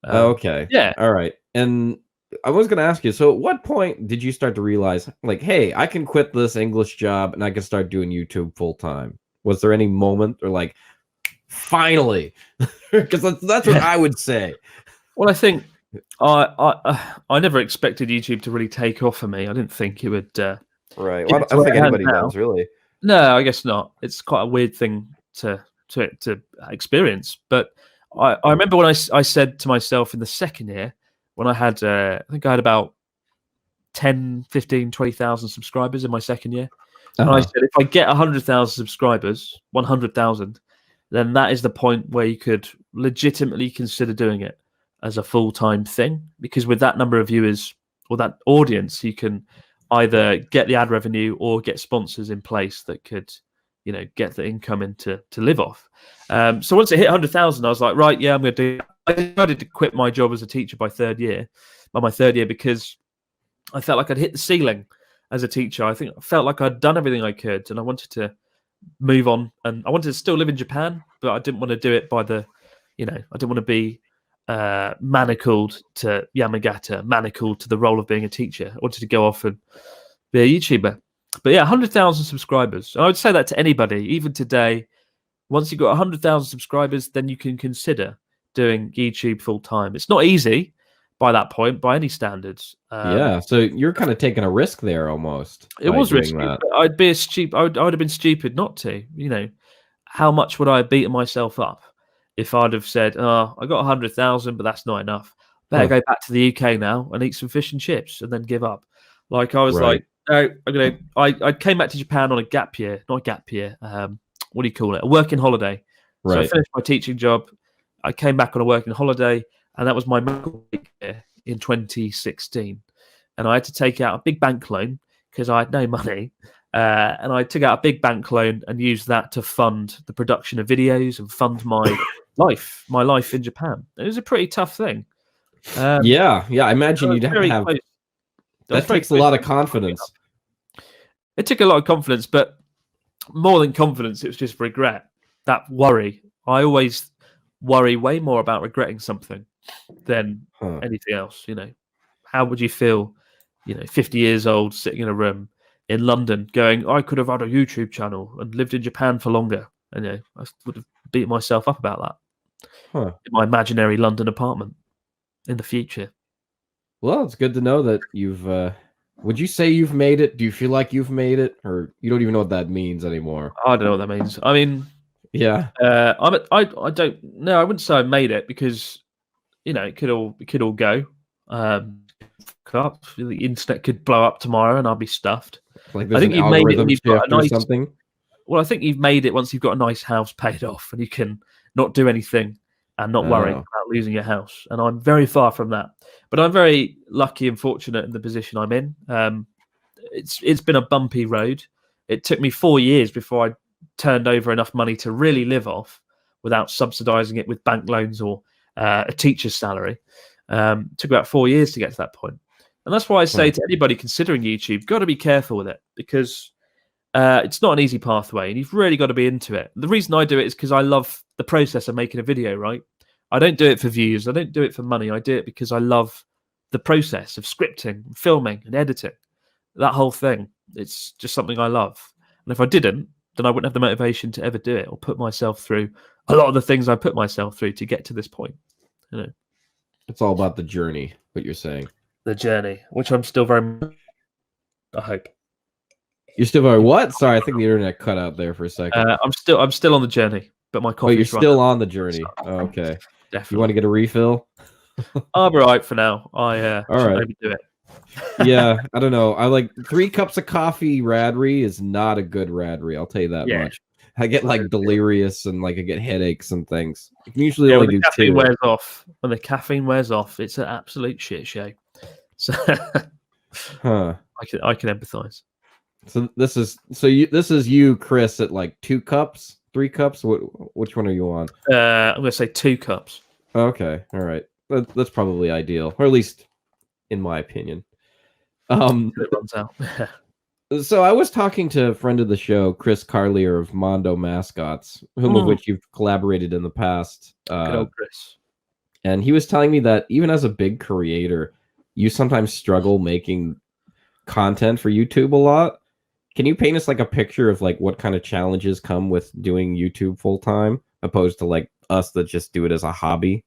Okay. Yeah. All right. And I was going to ask you, so at what point did you start to realize, like, hey, I can quit this English job and I can start doing YouTube full time? Was there any moment, or like, finally? Because that's what I would say. Well, I think I never expected YouTube to really take off for me. I didn't think it would. Right. Well, I don't think anybody does, really. No, I guess not. It's quite a weird thing to experience. But I remember when I said to myself in the second year, when I had, I think I had about 10, 15, 20,000 subscribers in my second year. And I said, if I get 100,000 subscribers, 100,000, then that is the point where you could legitimately consider doing it as a full-time thing. Because with that number of viewers or that audience, you can either get the ad revenue or get sponsors in place that could, get the income in to live off. So once it hit 100,000, I was like, right, yeah, I'm going to do it. I decided to quit my job as a teacher by my third year, because I felt like I'd hit the ceiling as a teacher. I felt like I'd done everything I could, and I wanted to move on, and I wanted to still live in Japan, but I didn't want to do it by I didn't want to be manacled to Yamagata, manacled to the role of being a teacher. I wanted to go off and be a YouTuber. But yeah, 100,000 subscribers. And I would say that to anybody, even today. Once you've got 100,000 subscribers, then you can consider doing YouTube full time. It's not easy by that point, by any standards. So you're kind of taking a risk there, almost. It was risky. I'd be I would have been stupid not to. How much would I have beaten myself up if I'd have said, "Oh, I got 100,000, but that's not enough. Better go back to the UK now and eat some fish and chips," and then give up. Like I was like, "No, I'm gonna." I came back to Japan on a gap year, not a gap year. What do you call it? A working holiday. Right. So I finished my teaching job. I came back on a working holiday, and that was my year in 2016. And I had to take out a big bank loan because I had no money. And I took out a big bank loan and used that to fund the production of videos and fund my life in Japan. It was a pretty tough thing. I imagine you'd have to have. That takes a lot of confidence. It took a lot of confidence, but more than confidence, it was just regret. That worry. I always worry way more about regretting something than anything else. How would you feel, 50 years old, sitting in a room in London going, I could have had a YouTube channel and lived in Japan for longer. And I would have beat myself up about that in my imaginary London apartment in the future. Well, it's good to know that you've, would you say you've made it? Do you feel like you've made it? Or you don't even know what that means anymore? I don't know what that means. I mean, yeah. I don't know. I wouldn't say I made it, because, it could all go. The internet could blow up tomorrow and I'll be stuffed. Like I think you've made it when you've got a nice something. Well, I think you've made it once you've got a nice house paid off and you can not do anything and not worry about losing your house. And I'm very far from that. But I'm very lucky and fortunate in the position I'm in. It's been a bumpy road. It took me 4 years before I turned over enough money to really live off without subsidizing it with bank loans or a teacher's salary. It took about 4 years to get to that point. And that's why I say to anybody considering YouTube, got to be careful with it, because it's not an easy pathway, and you've really got to be into it. The reason I do it is because I love the process of making a video, right? I don't do it for views. I don't do it for money. I do it because I love the process of scripting, filming, and editing. That whole thing. It's just something I love. And if I didn't, then I wouldn't have the motivation to ever do it or put myself through a lot of the things I put myself through to get to this point. You know, It's all about the journey, what you're saying. the journey, which I'm still very much, I hope. You're still very what? Sorry, I think the internet cut out there for a second. I'm still on the journey, but my coffee. You're still on the journey. Oh, okay. Definitely. You want to get a refill? I'll be right for now. All shouldn't right. overdo it. Yeah, I don't know. I like 3 cups of coffee. Radrey is not a good Radrey. I'll tell you that much. I get like delirious and like I get headaches and things. I can usually only do 2. When the caffeine wears off, it's an absolute shit show. So I can empathize. So this is you, Chris, at like 2 cups, 3 cups. Which one are you on? I'm gonna say 2 cups. Okay, all right. That's probably ideal, or at least in my opinion. It runs out. So I was talking to a friend of the show, Chris Carlier of Mondo Mascots, whom of which you've collaborated in the past. Good old Chris. And he was telling me that even as a big creator, you sometimes struggle making content for YouTube a lot. Can you paint us like a picture of like what kind of challenges come with doing YouTube full time, opposed to like us that just do it as a hobby?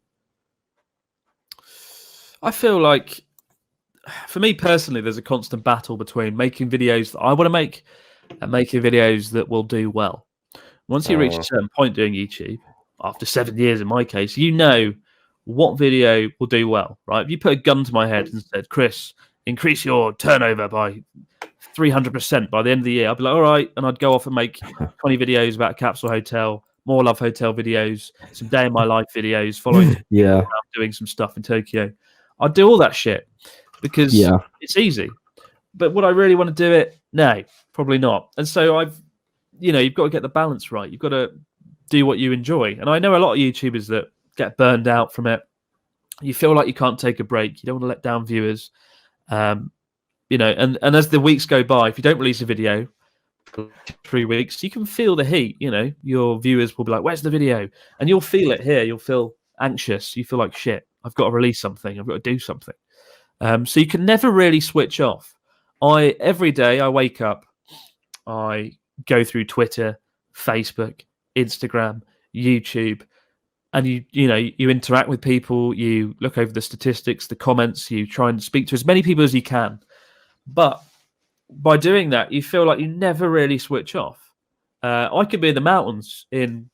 I feel like, for me personally, there's a constant battle between making videos that I want to make and making videos that will do well. Once you reach a certain point doing YouTube, after 7 years in my case, you know what video will do well, right? If you put a gun to my head and said, Chris, increase your turnover by 300% by the end of the year, I'd be like, all right. And I'd go off and make 20 videos about a capsule hotel, more Love Hotel videos, some day in my life videos, following doing some stuff in Tokyo. I'd do all that shit because it's easy. But would I really want to do it? No, probably not. And so you've got to get the balance right. You've got to do what you enjoy. And I know a lot of YouTubers that get burned out from it. You feel like you can't take a break. You don't want to let down viewers. And as the weeks go by, if you don't release a video for 3 weeks, you can feel the heat. Your viewers will be like, where's the video? And you'll feel it here. You'll feel anxious. You feel like, shit, I've got to release something. I've got to do something. So you can never really switch off. Every day I wake up, I go through Twitter, Facebook, Instagram, YouTube, and you interact with people, you look over the statistics, the comments, you try and speak to as many people as you can. But by doing that, you feel like you never really switch off. I could be in the mountains in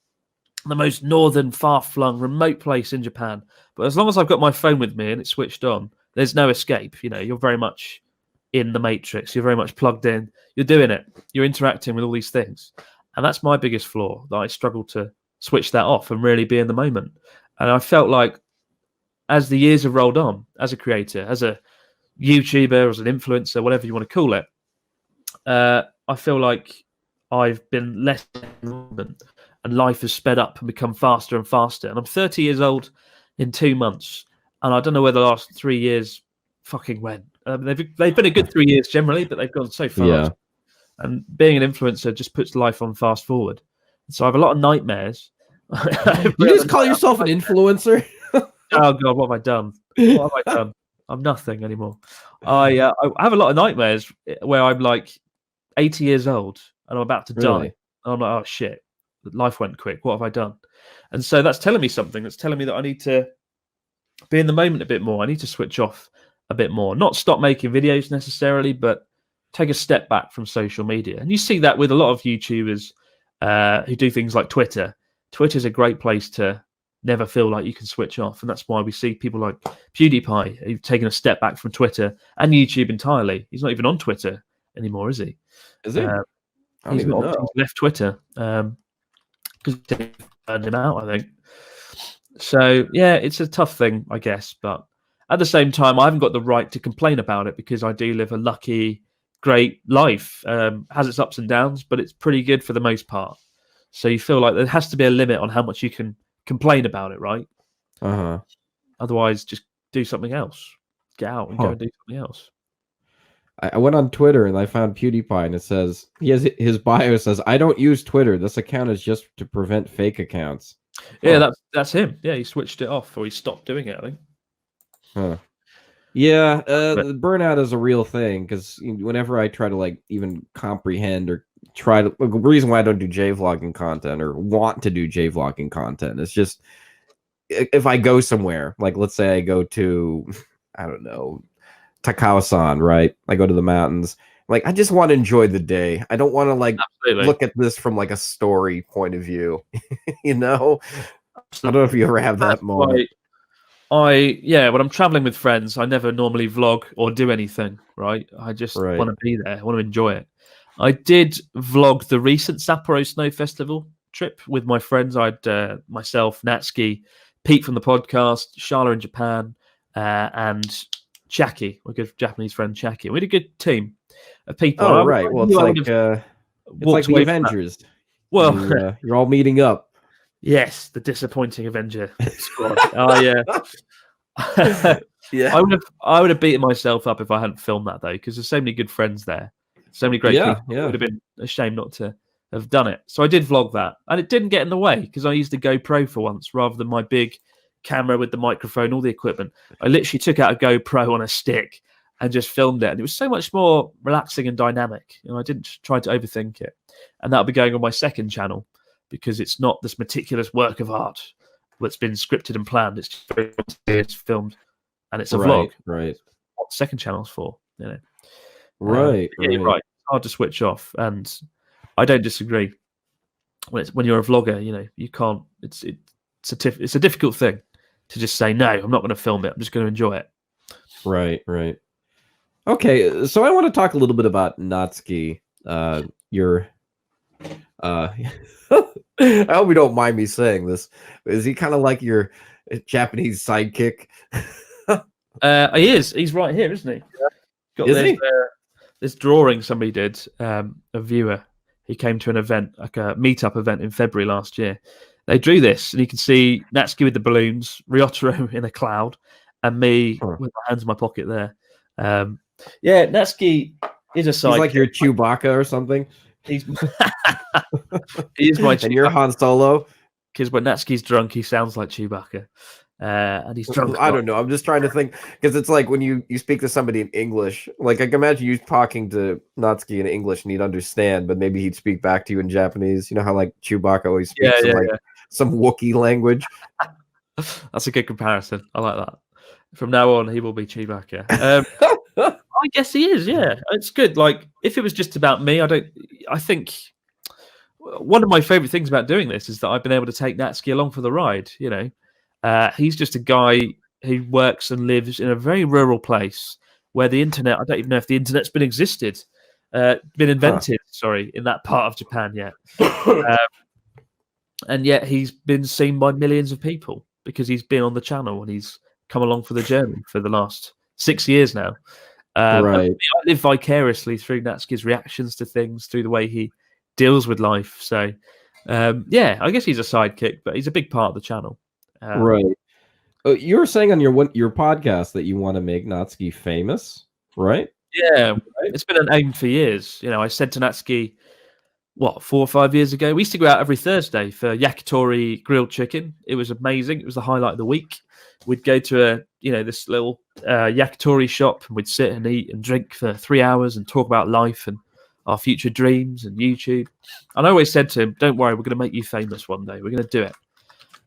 the most northern, far-flung, remote place in Japan, but as long as I've got my phone with me and it's switched on, there's no escape. You're very much in the matrix. You're very much plugged in. You're doing it. You're interacting with all these things. And that's my biggest flaw, that I struggle to switch that off and really be in the moment. And I felt like as the years have rolled on, as a creator, as a YouTuber, as an influencer, whatever you want to call it, I feel like I've been less in the moment and life has sped up and become faster and faster. And I'm 30 years old in 2 months. And I don't know where the last 3 years fucking went. They've been a good 3 years generally, but they've gone so fast. Yeah. And being an influencer just puts life on fast forward. So I have a lot of nightmares. You just call yourself an influencer? Oh God, what have I done? What have I done? I'm nothing anymore. I have a lot of nightmares where I'm like 80 years old and I'm about to die. And I'm like, oh shit, life went quick. What have I done? And so that's telling me something. That's telling me that I need to be in the moment a bit more. I need to switch off a bit more. Not stop making videos necessarily, but take a step back from social media. And you see that with a lot of YouTubers who do things like Twitter. Twitter's a great place to never feel like you can switch off. And that's why we see people like PewDiePie who've taken a step back from Twitter and YouTube entirely. He's not even on Twitter anymore, is he? Is he? He's left Twitter because they burned him out, I think. So, yeah, it's a tough thing, I guess. But at the same time, I haven't got the right to complain about it because I do live a lucky, great life. Has its ups and downs, but it's pretty good for the most part. So you feel like there has to be a limit on how much you can complain about it, right? Uh-huh. Otherwise, just do something else. Get out and go and do something else. I went on Twitter and I found PewDiePie, and it says his bio says, "I don't use Twitter. This account is just to prevent fake accounts." Yeah, Huh. that's him. Yeah, he switched it off, or he stopped doing it, I think. Huh. Yeah, But burnout is a real thing because whenever I try to like even comprehend or try to, like, the reason why I don't do J-vlogging content or want to do J-vlogging content is just if I go somewhere, like let's say I go to, I don't know, Takao-san, right? I go to the mountains. Like I just want to enjoy the day. I don't want to like absolutely. look at this from like a story point of view. You know? I don't know if you ever have that That's moment. when I'm traveling with friends, I never normally vlog or do anything, right? I just Right. want to be there. I want to enjoy it. I did vlog the recent Sapporo Snow Festival trip with my friends. I'd myself, Natsuki, Pete from the podcast, Sharla in Japan, and Chaki, my good Japanese friend Chaki. We had a good team of people. Oh, I right. Well, knew I would have it's like walked the away from that. Avengers. Well, You're all meeting up. yes, the disappointing Avenger squad. Oh yeah. Yeah. I would have beaten myself up if I hadn't filmed that though, because there's so many good friends there, so many great people. It would have been a shame not to have done it. So I did vlog that, and it didn't get in the way because I used a GoPro for once rather than my big camera with the microphone, all the equipment. I literally took out a GoPro on a stick and just filmed it, and it was so much more relaxing and dynamic. And I didn't try to overthink it, and that'll be going on my second channel because it's not this meticulous work of art that's been scripted and planned. It's just very it's filmed, and it's a vlog. Right. What the second channel's for, you know? Right. Yeah, you're right. It's hard to switch off, and I don't disagree. When you're a vlogger, you know you can't. It's a difficult thing to just say no. I'm not going to film it. I'm just going to enjoy it. Right. Okay, so I want to talk a little bit about Natsuki. Your I hope you don't mind me saying this. Is he kind of like your Japanese sidekick? He is. He's right here, isn't he? Got Is he? This drawing somebody did. A viewer. He came to an event, like a meetup event in February last year. They drew this, and you can see Natsuki with the balloons, Ryotaro in a cloud, and me with my hands in my pocket there. Yeah, Natsuki is a sidekick. He's like your Chewbacca or something. He is my Chewbacca. And you're Han Solo. Because when Natsuki's drunk, he sounds like Chewbacca. And he's drunk. I don't know. I'm just trying to think because it's like when you speak to somebody in English. Like I can imagine you talking to Natsuki in English and he'd understand, but maybe he'd speak back to you in Japanese. You know how like Chewbacca always speaks some Wookiee language. That's a good comparison. I like that. From now on, he will be Chewbacca. I guess he is. Yeah, it's good. Like if it was just about me, I think one of my favorite things about doing this is that I've been able to take Natsuki along for the ride. You know, he's just a guy who works and lives in a very rural place where the internet, I don't even know if the internet's been invented, sorry, in that part of Japan yet. And yet he's been seen by millions of people because he's been on the channel and he's come along for the journey for the last 6 years now. Right. I live vicariously through Natsuki's reactions to things, through the way he deals with life. So, yeah, I guess he's a sidekick, but he's a big part of the channel. Right. You were saying on your podcast that you want to make Natsuki famous, right? Yeah, it's been an aim for years. You know, I said to Natsuki, 4 or 5 years ago, we used to go out every Thursday for yakitori grilled chicken. It was amazing. It was the highlight of the week. We'd go to this little yakitori shop, and we'd sit and eat and drink for 3 hours and talk about life and our future dreams and YouTube. And I always said to him, "Don't worry, we're going to make you famous one day. We're going to do it."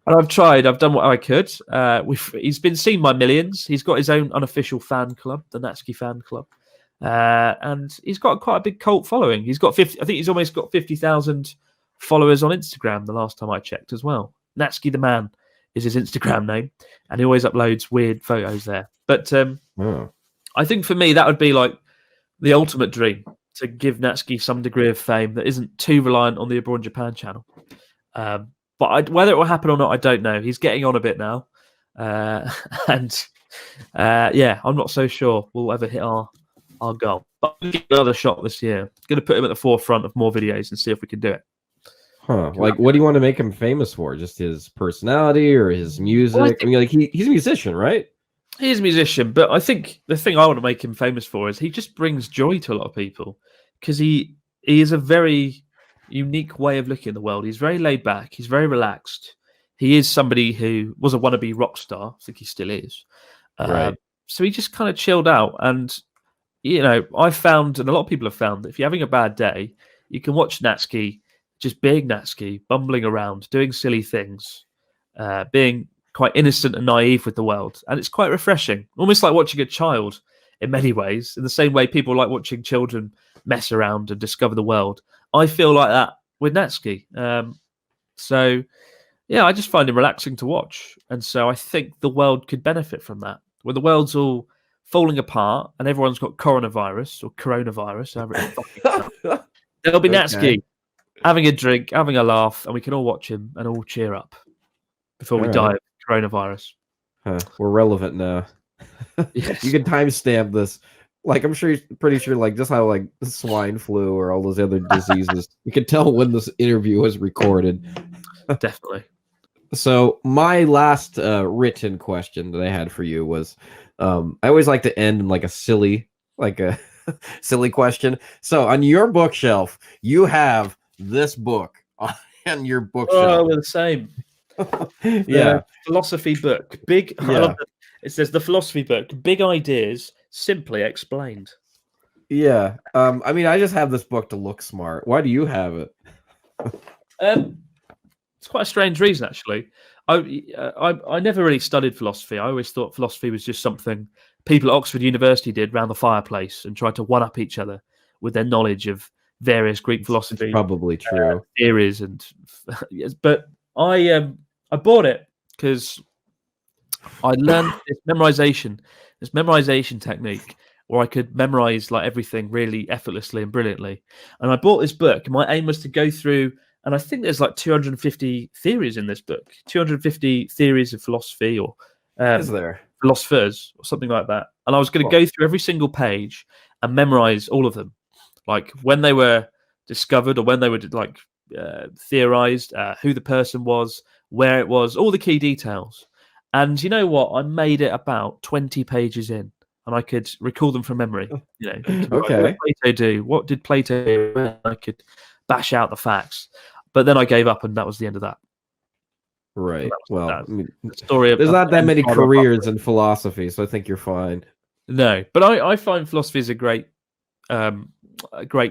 And I've tried. I've done what I could. He's been seen by millions. He's got his own unofficial fan club, the Natsuki fan club. And he's got quite a big cult following. He's got 50. I think he's almost got 50,000 followers on Instagram. The last time I checked, as well. Natsuki the Man is his Instagram name, and he always uploads weird photos there. But I think for me, that would be like the ultimate dream, to give Natsuki some degree of fame that isn't too reliant on the Abroad in Japan channel. But whether it will happen or not, I don't know. He's getting on a bit now, and I'm not so sure we'll ever hit our goal. But we'll give another shot this year. Going to put him at the forefront of more videos and see if we can do it. Like, what do you want to make him famous for? Just his personality or his music? Well, I mean, like he's a musician, right? He is a musician, but I think the thing I want to make him famous for is he just brings joy to a lot of people because he is a very unique way of looking at the world. He's very laid back. He's very relaxed. He is somebody who was a wannabe rock star. I think he still is. Right. So he just kind of chilled out. And, I've found, and a lot of people have found, that if you're having a bad day, you can watch Natsuki just being Natsuki, bumbling around, doing silly things, being quite innocent and naive with the world. And it's quite refreshing, almost like watching a child in many ways, in the same way people like watching children mess around and discover the world. I feel like that with Natsuki. So, yeah, I just find him relaxing to watch. And so I think the world could benefit from that. When the world's all falling apart and everyone's got coronavirus or coronavirus, however it's fucking there'll be Natsuki having a drink, having a laugh, and we can all watch him and all cheer up before we die of coronavirus. We're relevant now. Yes. You can timestamp this. Like, I'm sure, pretty sure, like, just how, like, the swine flu or all those other diseases, you can tell when this interview was recorded. Definitely. So, my last written question that I had for you was, I always like to end in, like, a silly question. So, on your bookshelf, you have this book on your bookshelf. Oh, we're the same. Yeah. Philosophy book. Big. Yeah. It says the philosophy book. Big ideas simply explained. Yeah. I mean, I just have this book to look smart. Why do you have it? It's quite a strange reason, actually. I never really studied philosophy. I always thought philosophy was just something people at Oxford University did round the fireplace and tried to one up each other with their knowledge of various Greek philosophy. It's probably true. Theories and yes, but I bought it because I learned this memorization technique where I could memorize like everything really effortlessly and brilliantly. And I bought this book. My aim was to go through, and I think there's like 250 theories in this book, 250 theories of philosophy or Is there? philosophers or something like that. And I was going to go through every single page and memorize all of them, like when they were discovered or when they were like theorized, who the person was, where it was, all the key details. And you know what? I made it about 20 pages in, and I could recall them from memory. Okay. What did Plato do? What did Plato do? I could bash out the facts. But then I gave up, and that was the end of that. Right. Well, I mean, the story of there's not that many careers in philosophy, so I think you're fine. No, but I find philosophy is a great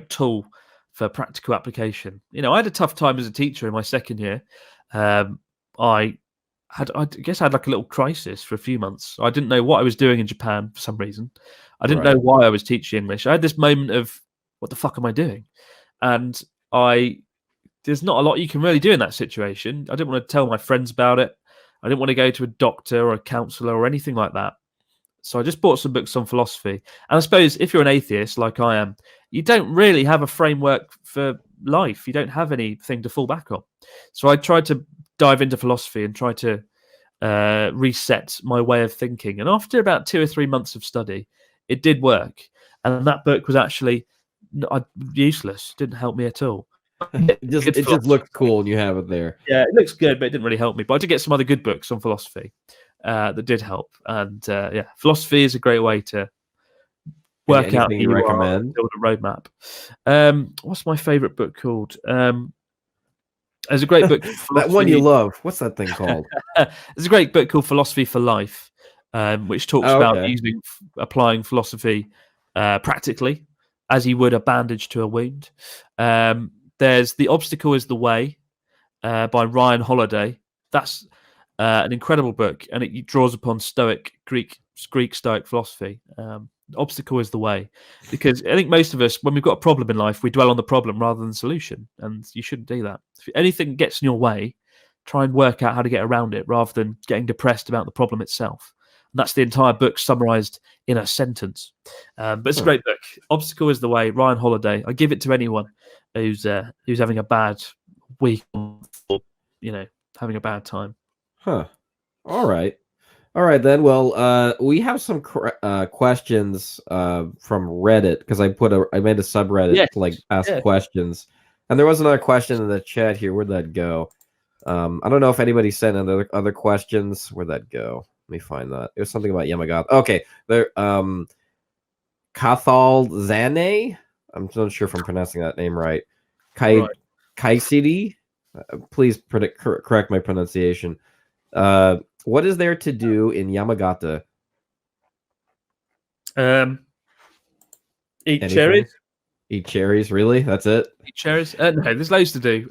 tool for practical application. I had a tough time as a teacher in my second year. I guess I had like a little crisis for a few months. I didn't know what I was doing in Japan for some reason. I didn't know why I was teaching English. I had this moment of, what the fuck am I doing? And there's not a lot you can really do in that situation. I didn't want to tell my friends about it. I didn't want to go to a doctor or a counselor or anything like that. So I just bought some books on philosophy. And I suppose if you're an atheist like I am, you don't really have a framework for life. You don't have anything to fall back on. So I tried to dive into philosophy and try to reset my way of thinking. And after about 2 or 3 months of study, it did work. And that book was actually useless. Didn't help me at all. It just looked cool and you have it there. Yeah, it looks good, but it didn't really help me. But I did get some other good books on philosophy that did help. And philosophy is a great way to work out who you recommend. Build a roadmap. What's my favorite book called? There's a great book. That one you love. What's that thing called? There's a great book called Philosophy for Life, which talks about applying philosophy practically, as you would a bandage to a wound. There's The Obstacle is the Way by Ryan Holiday. That's an incredible book, and it draws upon Greek Stoic philosophy. Obstacle is the way, because I think most of us, when we've got a problem in life, we dwell on the problem rather than the solution, and you shouldn't do that. If anything gets in your way, try and work out how to get around it rather than getting depressed about the problem itself. And that's the entire book summarized in a sentence. But it's a great book. Obstacle is the Way, Ryan Holiday. I give it to anyone who's having a bad week or having a bad time. All right then. Well, we have some questions from Reddit, because I made a subreddit to ask questions, and there was another question in the chat here. Where'd that go? I don't know if anybody sent other questions. Where'd that go? me find that. It was something about Yamagata. Okay, there. Cathal Zane. I'm not sure if I'm pronouncing that name right. Right. Kaisiri. Please correct my pronunciation. What is there to do in Yamagata? Eat Anything? cherries. Eat cherries, really? That's it? Eat cherries. No, there's loads to do.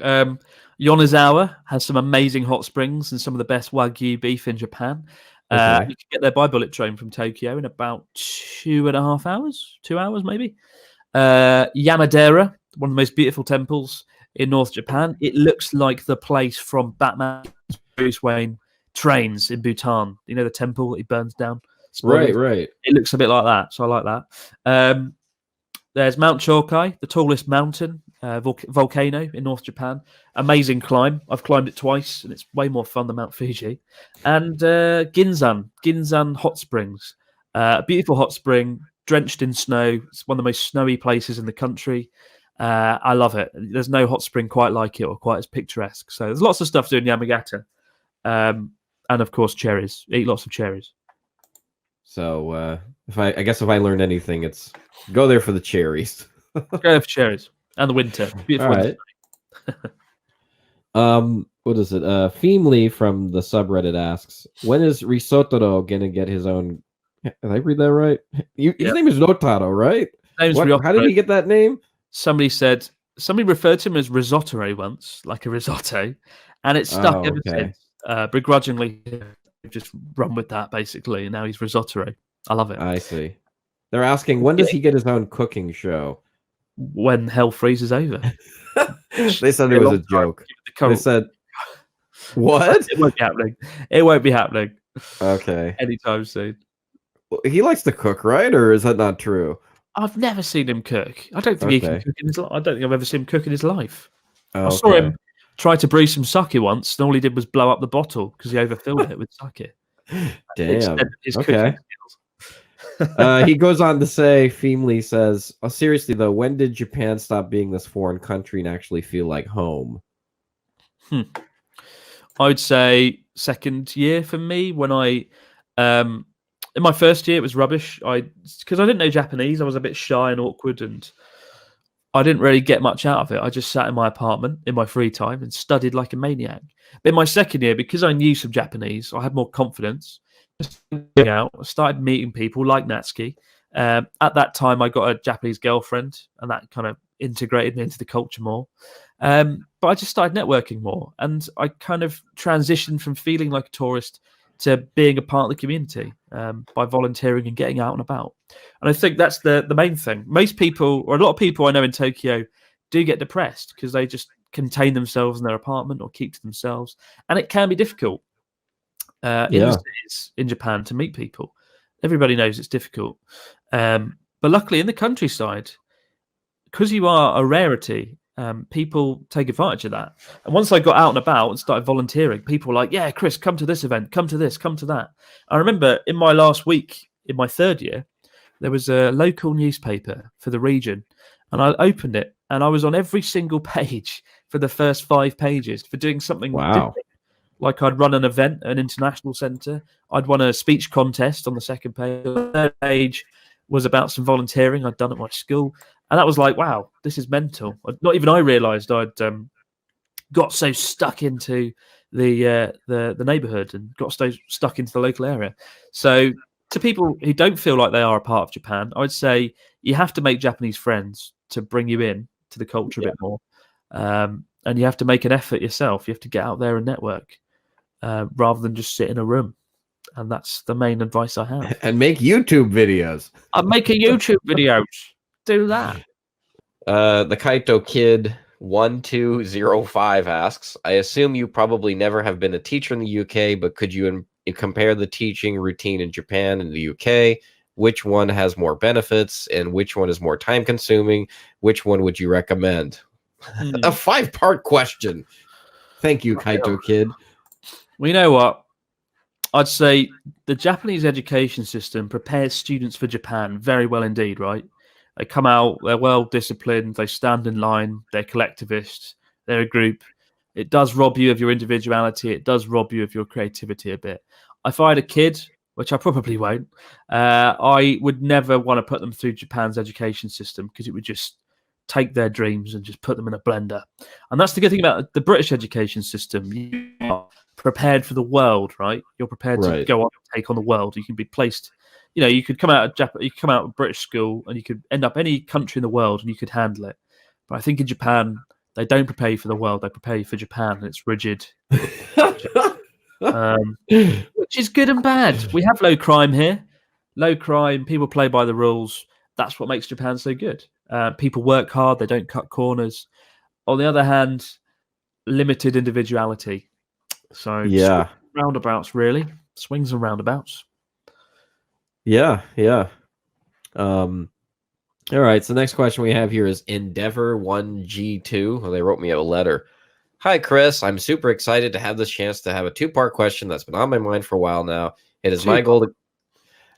Yonezawa has some amazing hot springs and some of the best Wagyu beef in Japan. Okay. You can get there by bullet train from Tokyo in about 2.5 hours, 2 hours maybe. Yamadera, one of the most beautiful temples in North Japan. It looks like the place from Batman Bruce Wayne trains in Bhutan. You know the temple that he burns down? Spoilers. Right. It looks a bit like that, so I like that. There's Mount Chokai, the tallest mountain volcano in North Japan. Amazing climb. I've climbed it twice, and it's way more fun than Mount Fuji. And Ginzan Hot Springs, a beautiful hot spring drenched in snow. It's one of the most snowy places in the country. I love it. There's no hot spring quite like it or quite as picturesque. So there's lots of stuff to do in Yamagata. And of course, cherries. Eat lots of cherries. So if I learned anything, it's go there for the cherries. Go there for cherries and the winter. Beautiful. All right. What is it? Feemly from the subreddit asks, when is Risotto gonna get his own? Did I read that right? His name is Rotaro, right? How did he get that name? Somebody referred to him as risotto once, like a risotto, and it's stuck ever since. Begrudgingly, just run with that basically, and now he's risotto. I love it. I see. They're asking, when does he get his own cooking show? When hell freezes over. They said it was a joke. They said, what? It won't be happening. It won't be happening. Okay. Anytime soon. He likes to cook, right? Or is that not true? I've never seen him cook. I don't think he can cook in his life. I don't think I've ever seen him cook in his life. Okay. I saw him try to brew some sake once, and all he did was blow up the bottle because he overfilled it with sake. Damn. Okay. He goes on to say, Feemly says, oh, seriously though, when did Japan stop being this foreign country and actually feel like home? I would say second year for me. When in my first year, it was rubbish. Because I didn't know Japanese, I was a bit shy and awkward, and I didn't really get much out of it. I just sat in my apartment in my free time and studied like a maniac. But in my second year, because I knew some Japanese, I had more confidence. I started meeting people like Natsuki. At that time, I got a Japanese girlfriend, and that kind of integrated me into the culture more. But I just started networking more, and I kind of transitioned from feeling like a tourist to being a part of the community by volunteering and getting out and about. And I think that's the main thing. Most people, or a lot of people I know in Tokyo, do get depressed because they just contain themselves in their apartment or keep to themselves. And it can be difficult in the cities in Japan to meet people. Everybody knows it's difficult. But luckily in the countryside, because you are a rarity, people take advantage of that. And once I got out and about and started volunteering, people were like, yeah, Chris, come to this event, come to this, come to that. I remember in my last week, in my third year, there was a local newspaper for the region, and I opened it, and I was on every single page for the first 5 pages for doing something different. Like I'd run an event at an international centre. I'd won a speech contest on the second page. The third page was about some volunteering I'd done at my school. And that was like, wow, this is mental. Not even I realised I'd got so stuck into the neighbourhood and got so stuck into the local area. So to people who don't feel like they are a part of Japan, I would say you have to make Japanese friends to bring you in to the culture a bit more. And you have to make an effort yourself. You have to get out there and network rather than just sit in a room. And that's the main advice I have. And make YouTube videos. I'm making YouTube videos. Do that. The Kaito Kid 1205 asks, I assume you probably never have been a teacher in the UK, but could you compare the teaching routine in Japan and the UK? Which one has more benefits and which one is more time consuming? Which one would you recommend? A 5-part question. Thank you, Kaito Kid. Well, you know what? I'd say the Japanese education system prepares students for Japan very well indeed, right? They come out, they're well disciplined, they stand in line, they're collectivists, they're a group. It does rob you of your individuality, it does rob you of your creativity a bit. if I had a kid, which I probably won't, I would never want to put them through Japan's education system because it would just take their dreams and just put them in a blender. And that's the good thing about the British education system. You are prepared for the world, right? You're prepared to go on and take on the world. You can be placed, you could come out of you could come out of British school and you could end up any country in the world and you could handle it. But I think in Japan, they don't prepare you for the world. They prepare you for Japan, and it's rigid. Which is good and bad. We have low crime here. Low crime, people play by the rules. That's what makes Japan so good. People work hard. They don't cut corners. On the other hand, limited individuality. So roundabouts, really. Swings and roundabouts. Yeah. All right, so the next question we have here is Endeavor1G2. Well, they wrote me a letter. Hi, Chris. I'm super excited to have this chance to have a two-part question that's been on my mind for a while now. It is my goal to...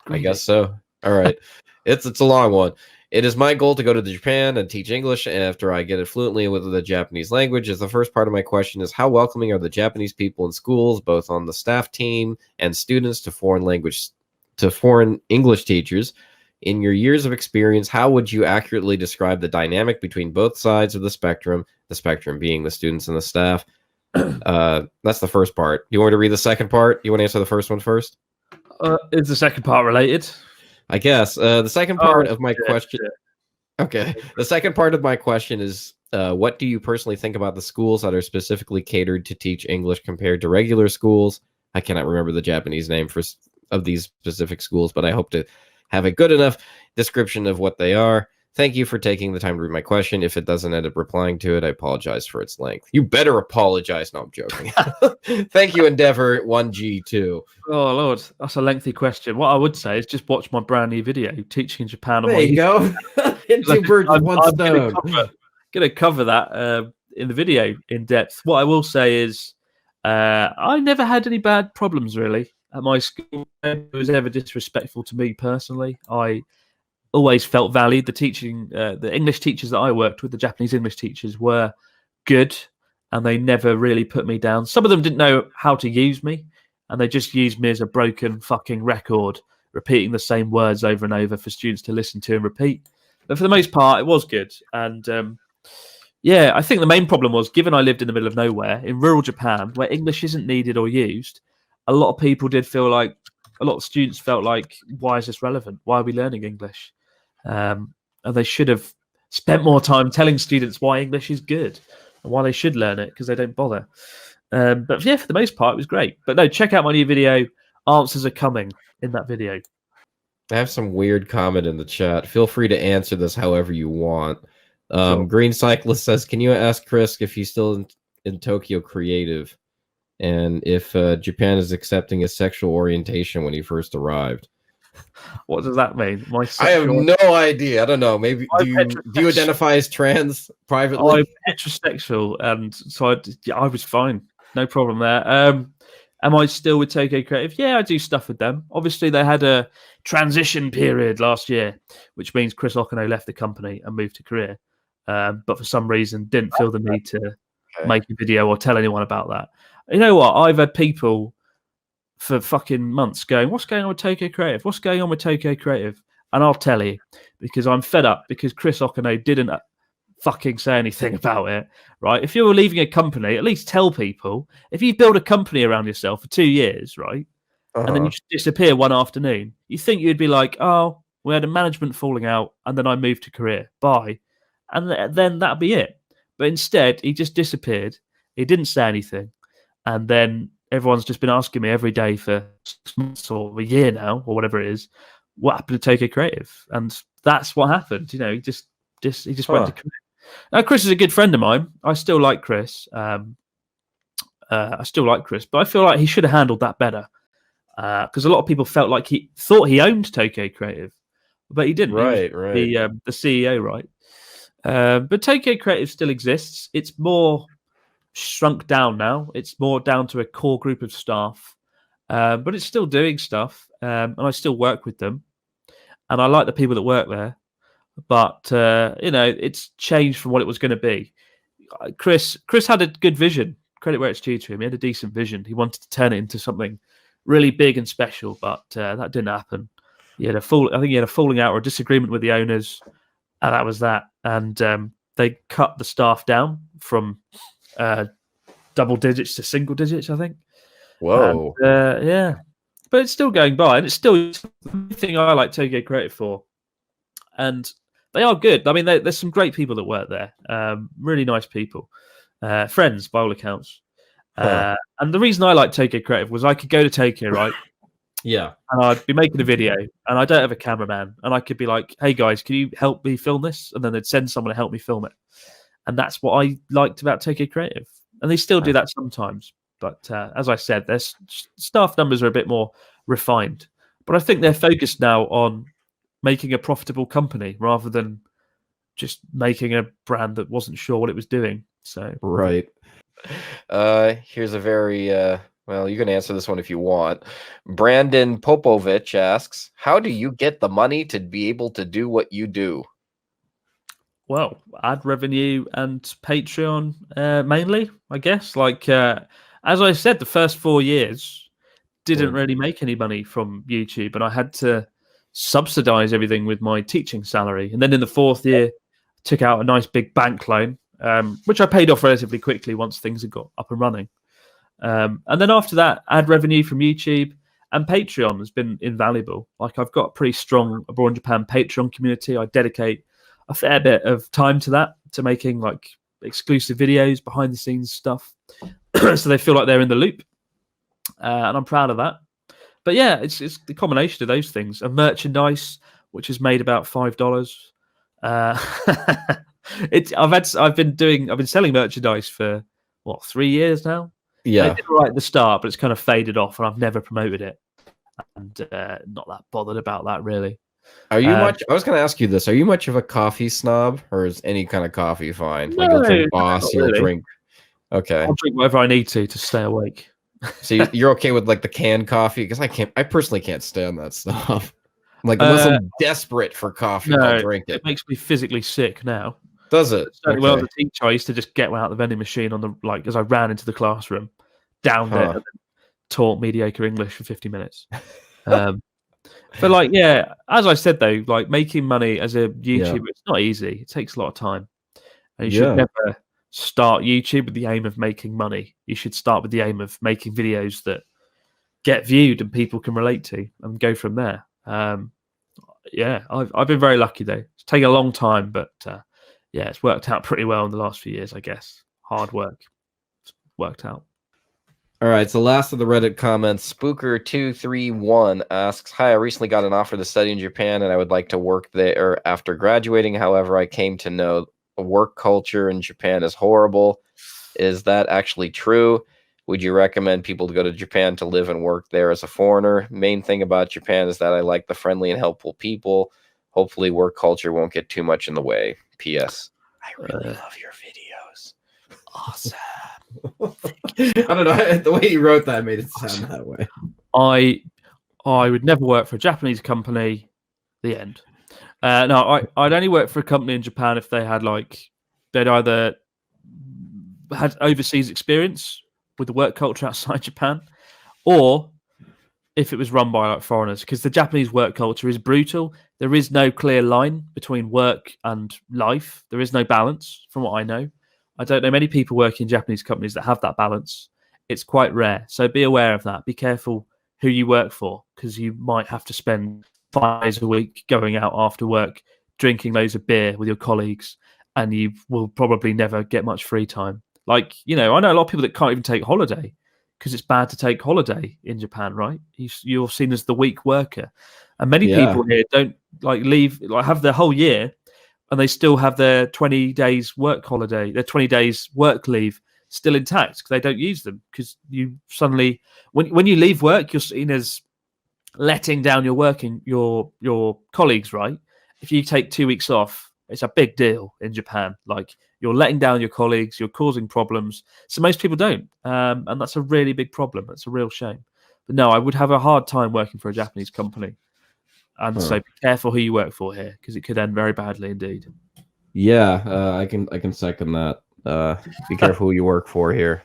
I guess so. All right. It's a long one. It is my goal to go to Japan and teach English after I get it fluently with the Japanese language. As the first part of my question is, how welcoming are the Japanese people in schools, both on the staff team and students, to foreign English teachers? In your years of experience, how would you accurately describe the dynamic between both sides of the spectrum being the students and the staff? That's the first part. You want me to read the second part? You want to answer the first one first? Is the second part related? I guess. The second part of my question... Okay. The second part of my question is, what do you personally think about the schools that are specifically catered to teach English compared to regular schools? I cannot remember the Japanese name of these specific schools, but I hope to have a good enough description of what they are. Thank you for taking the time to read my question. If it doesn't end up replying to it, I apologize for its length. You better apologize. No, I'm joking. Thank you, Endeavor1G2. Oh, Lord. That's a lengthy question. What I would say is just watch my brand new video, Teaching in Japan. There you go. Hit two birds with one stone. I'm going to cover that in the video in depth. What I will say is I never had any bad problems, really. At my school, it was ever disrespectful to me personally. I always felt valued. The English teachers that I worked with, the Japanese English teachers, were good, and they never really put me down. Some of them didn't know how to use me, and they just used me as a broken fucking record, repeating the same words over and over for students to listen to and repeat. But for the most part, it was good. And I think the main problem was, given I lived in the middle of nowhere in rural Japan, where English isn't needed or used, a lot of people did feel like, a lot of students felt like, why is this relevant? Why are we learning English? And they should have spent more time telling students why English is good and why they should learn it, because they don't bother. But yeah, for the most part, it was great. But no, check out my new video. Answers are coming in that video. I have some weird comment in the chat. Feel free to answer this however you want. Sure. Green Cyclist says, can you ask Chris if he's still in Tokyo Creative? And if Japan is accepting his sexual orientation when he first arrived. What does that mean? I have no idea. I don't know. Maybe do you identify as trans privately? I'm heterosexual, and so I was fine. No problem there. Am I still with Tokyo Creative? Yeah, I do stuff with them. Obviously, they had a transition period last year, which means Chris Okano left the company and moved to Korea. But for some reason, didn't feel the need to make a video or tell anyone about that. You know what? I've had people for fucking months going, what's going on with Tokyo Creative? What's going on with Tokyo Creative? And I'll tell you, because I'm fed up, because Chris Okano didn't fucking say anything about it, right? If you're leaving a company, at least tell people. If you build a company around yourself for 2 years, right, and then you just disappear one afternoon, you think you'd be like, oh, we had a management falling out, and then I moved to Korea. Bye. And then that'd be it. But instead, he just disappeared. He didn't say anything. And then everyone's just been asking me every day for 6 months or a year now, or whatever it is, what happened to Tokyo Creative? And that's what happened. You know, he just went to Korea. Now, Chris is a good friend of mine. I still like Chris. But I feel like he should have handled that better. Because a lot of people felt like he thought he owned Tokyo Creative, but he didn't. Right. The CEO, right? But Tokyo Creative still exists. It's more shrunk down now. It's more down to a core group of staff, but it's still doing stuff, and I still work with them, and I like the people that work there. But it's changed from what it was going to be. Chris had a good vision. Credit where it's due to him. He had a decent vision. He wanted to turn it into something really big and special, but that didn't happen. I think he had a falling out or a disagreement with the owners, and that was that. And they cut the staff down from double digits to single digits, I think. Whoa. And, yeah, but it's still going by, and it's still the thing I like Tokyo Creative for. And they are good. I mean, there's some great people that work there. Really nice people, friends by all accounts. And the reason I like Tokyo Creative was I could go to Tokyo, right? Yeah. And I'd be making a video, and I don't have a cameraman, and I could be like, "Hey guys, can you help me film this?" And then they'd send someone to help me film it, and that's what I liked about Tokyo Creative. And they still do that sometimes, but as I said, their staff numbers are a bit more refined. But I think they're focused now on making a profitable company rather than just making a brand that wasn't sure what it was doing. So right. Here's a very well, you can answer this one if you want. Brandon Popovich asks, how do you get the money to be able to do what you do? Well, ad revenue and Patreon mainly, I guess. Like, as I said, the first 4 years didn't really make any money from YouTube, and I had to subsidize everything with my teaching salary. And then in the 4th year, took out a nice big bank loan, which I paid off relatively quickly once things had got up and running. And then after that, ad revenue from YouTube and Patreon has been invaluable. Like, I've got a pretty strong Abroad in Japan Patreon community. I dedicate a fair bit of time to that, to making like exclusive videos, behind the scenes stuff, so they feel like they're in the loop. And I'm proud of that. But yeah, it's the combination of those things. And merchandise, which is made about $5. I've been selling merchandise for 3 years now. Yeah, I did right at the start, but it's kind of faded off, and I've never promoted it. And not that bothered about that, really. Are you much? I was going to ask you this. Are you much of a coffee snob, or is any kind of coffee fine? No, like you'll drink Boss, you'll really. drink. Okay, I'll drink whatever I need to stay awake. So you're okay with like the canned coffee? Because I personally can't stand that stuff. Like, unless I'm desperate for coffee, I'll drink it. It makes me physically sick now. Does it? When I was a teacher, I used to just get out the vending machine as I ran into the classroom, downed it, and then taught mediocre English for 50 minutes. But like, yeah, as I said though, like making money as a YouTuber, it's not easy. It takes a lot of time, and you should never start YouTube with the aim of making money. You should start with the aim of making videos that get viewed and people can relate to, and go from there. Yeah, I've been very lucky though. It's taken a long time, but yeah, it's worked out pretty well in the last few years, I guess. Hard work. It's worked out. All right, so last of the Reddit comments, Spooker231 asks, hi, I recently got an offer to study in Japan and I would like to work there after graduating. However, I came to know the work culture in Japan is horrible. Is that actually true? Would you recommend people to go to Japan to live and work there as a foreigner? Main thing about Japan is that I like the friendly and helpful people. Hopefully work culture won't get too much in the way. P.S. I really love your videos. Awesome. I don't know. The way you wrote that made it sound that way. I would never work for a Japanese company. The end. No, I'd only work for a company in Japan if they had they'd either had overseas experience with the work culture outside Japan, or if it was run by foreigners, because the Japanese work culture is brutal. There is no clear line between work and life. There is no balance, from what I know. I don't know many people working in Japanese companies that have that balance. It's quite rare. So be aware of that. Be careful who you work for, because you might have to spend 5 days a week going out after work, drinking loads of beer with your colleagues, and you will probably never get much free time. I know a lot of people that can't even take holiday because it's bad to take holiday in Japan, right? You're seen as the weak worker. And many people here don't leave, have their whole year, and they still have their 20 days work holiday, their 20 days work leave still intact because they don't use them. Because you suddenly, when you leave work, you're seen as letting down your colleagues, right? If you take 2 weeks off, it's a big deal in Japan. You're letting down your colleagues, you're causing problems. So most people don't, and that's a really big problem. That's a real shame. But no, I would have a hard time working for a Japanese company. And so be careful who you work for here, because it could end very badly indeed. Yeah, I can second that. Be careful who you work for here.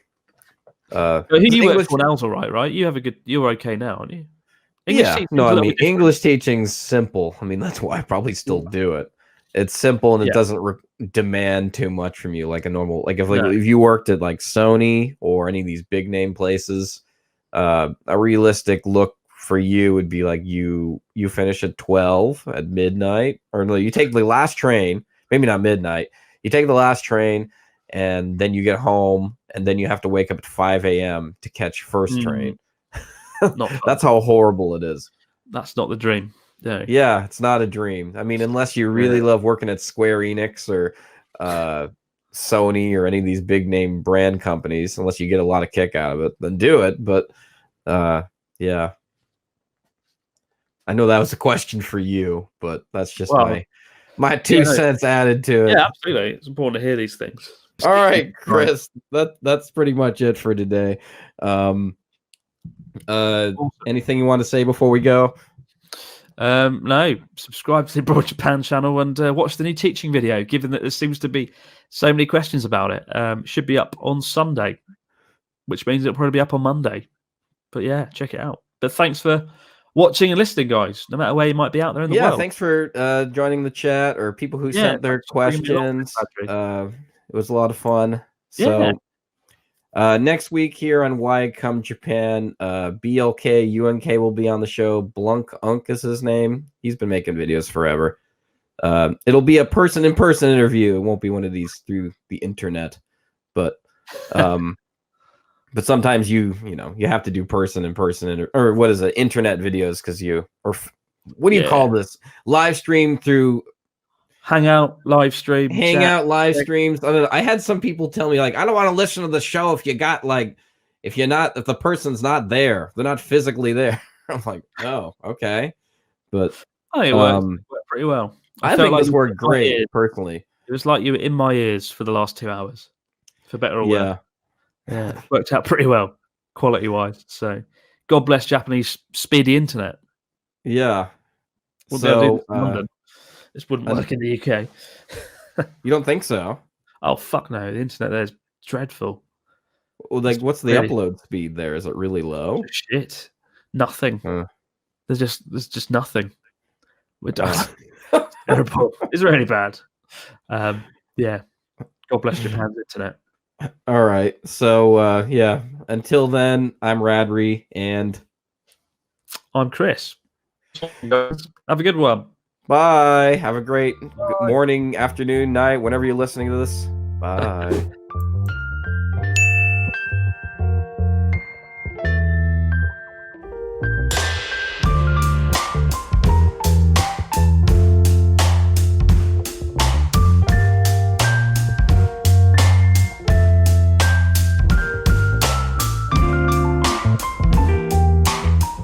But who you work English, for now is all right, right? You're okay now, aren't you? yeah, teaching's no, a I little mean bit different. English teaching's simple. I mean that's why I probably still do it. It's simple and it Yeah. doesn't demand too much from you like a normal. Like No. if you worked at like Sony or any of these big name places, a realistic look for you would be like you finish at 12 at midnight, or no, you take the last train, maybe not midnight. You take the last train and then you get home and then you have to wake up at 5 a.m. to catch first train. Not fun. That's how horrible it is. That's not the dream. No. Yeah, it's not a dream. I mean, unless you really love working at Square Enix or Sony or any of these big name brand companies, unless you get a lot of kick out of it, then do it. But yeah, I know that was a question for you, but that's just my 2 cents added to it. Yeah, absolutely. It's important to hear these things. All right, Chris, that's pretty much it for today. Anything you want to say before we go? No, subscribe to the Broad Japan channel and watch the new teaching video, given that there seems to be so many questions about it. Should be up on Sunday, which means it'll probably be up on Monday. But yeah, check it out. But thanks for watching and listening, guys, no matter where you might be out there in the world. Yeah, thanks for joining the chat, or people who sent their questions. It was a lot of fun. So next week here on Why Come Japan, BLK UNK will be on the show. Blunk Unk is his name. He's been making videos forever. It'll be a person-in-person interview. It won't be one of these through the internet, but but sometimes you have to do person-in-person or what is it, internet videos, because what do you call this, live stream through Hangout live stream, Hangout live streams. I don't know. I had some people tell me, like, I don't want to listen to the show if the person's not there, they're not physically there. I'm like, oh, okay, but it worked pretty well. I think this worked great personally. It was like you were in my ears for the last 2 hours, for better or worse. Yeah, worked out pretty well, quality wise. So, God bless Japanese speedy internet. Yeah. What they'll do in London. This wouldn't work in the UK. You don't think so? Oh, fuck no. The internet there's dreadful. Well, like, what's the upload speed there? Is it really low? Shit. Nothing. There's just nothing. We're done. Terrible. It's really bad. Yeah. God bless Japan's internet. All right. So, yeah. Until then, I'm Radrey and I'm Chris. Have a good one. Bye. Have a great morning, afternoon, night, whenever you're listening to this. Bye.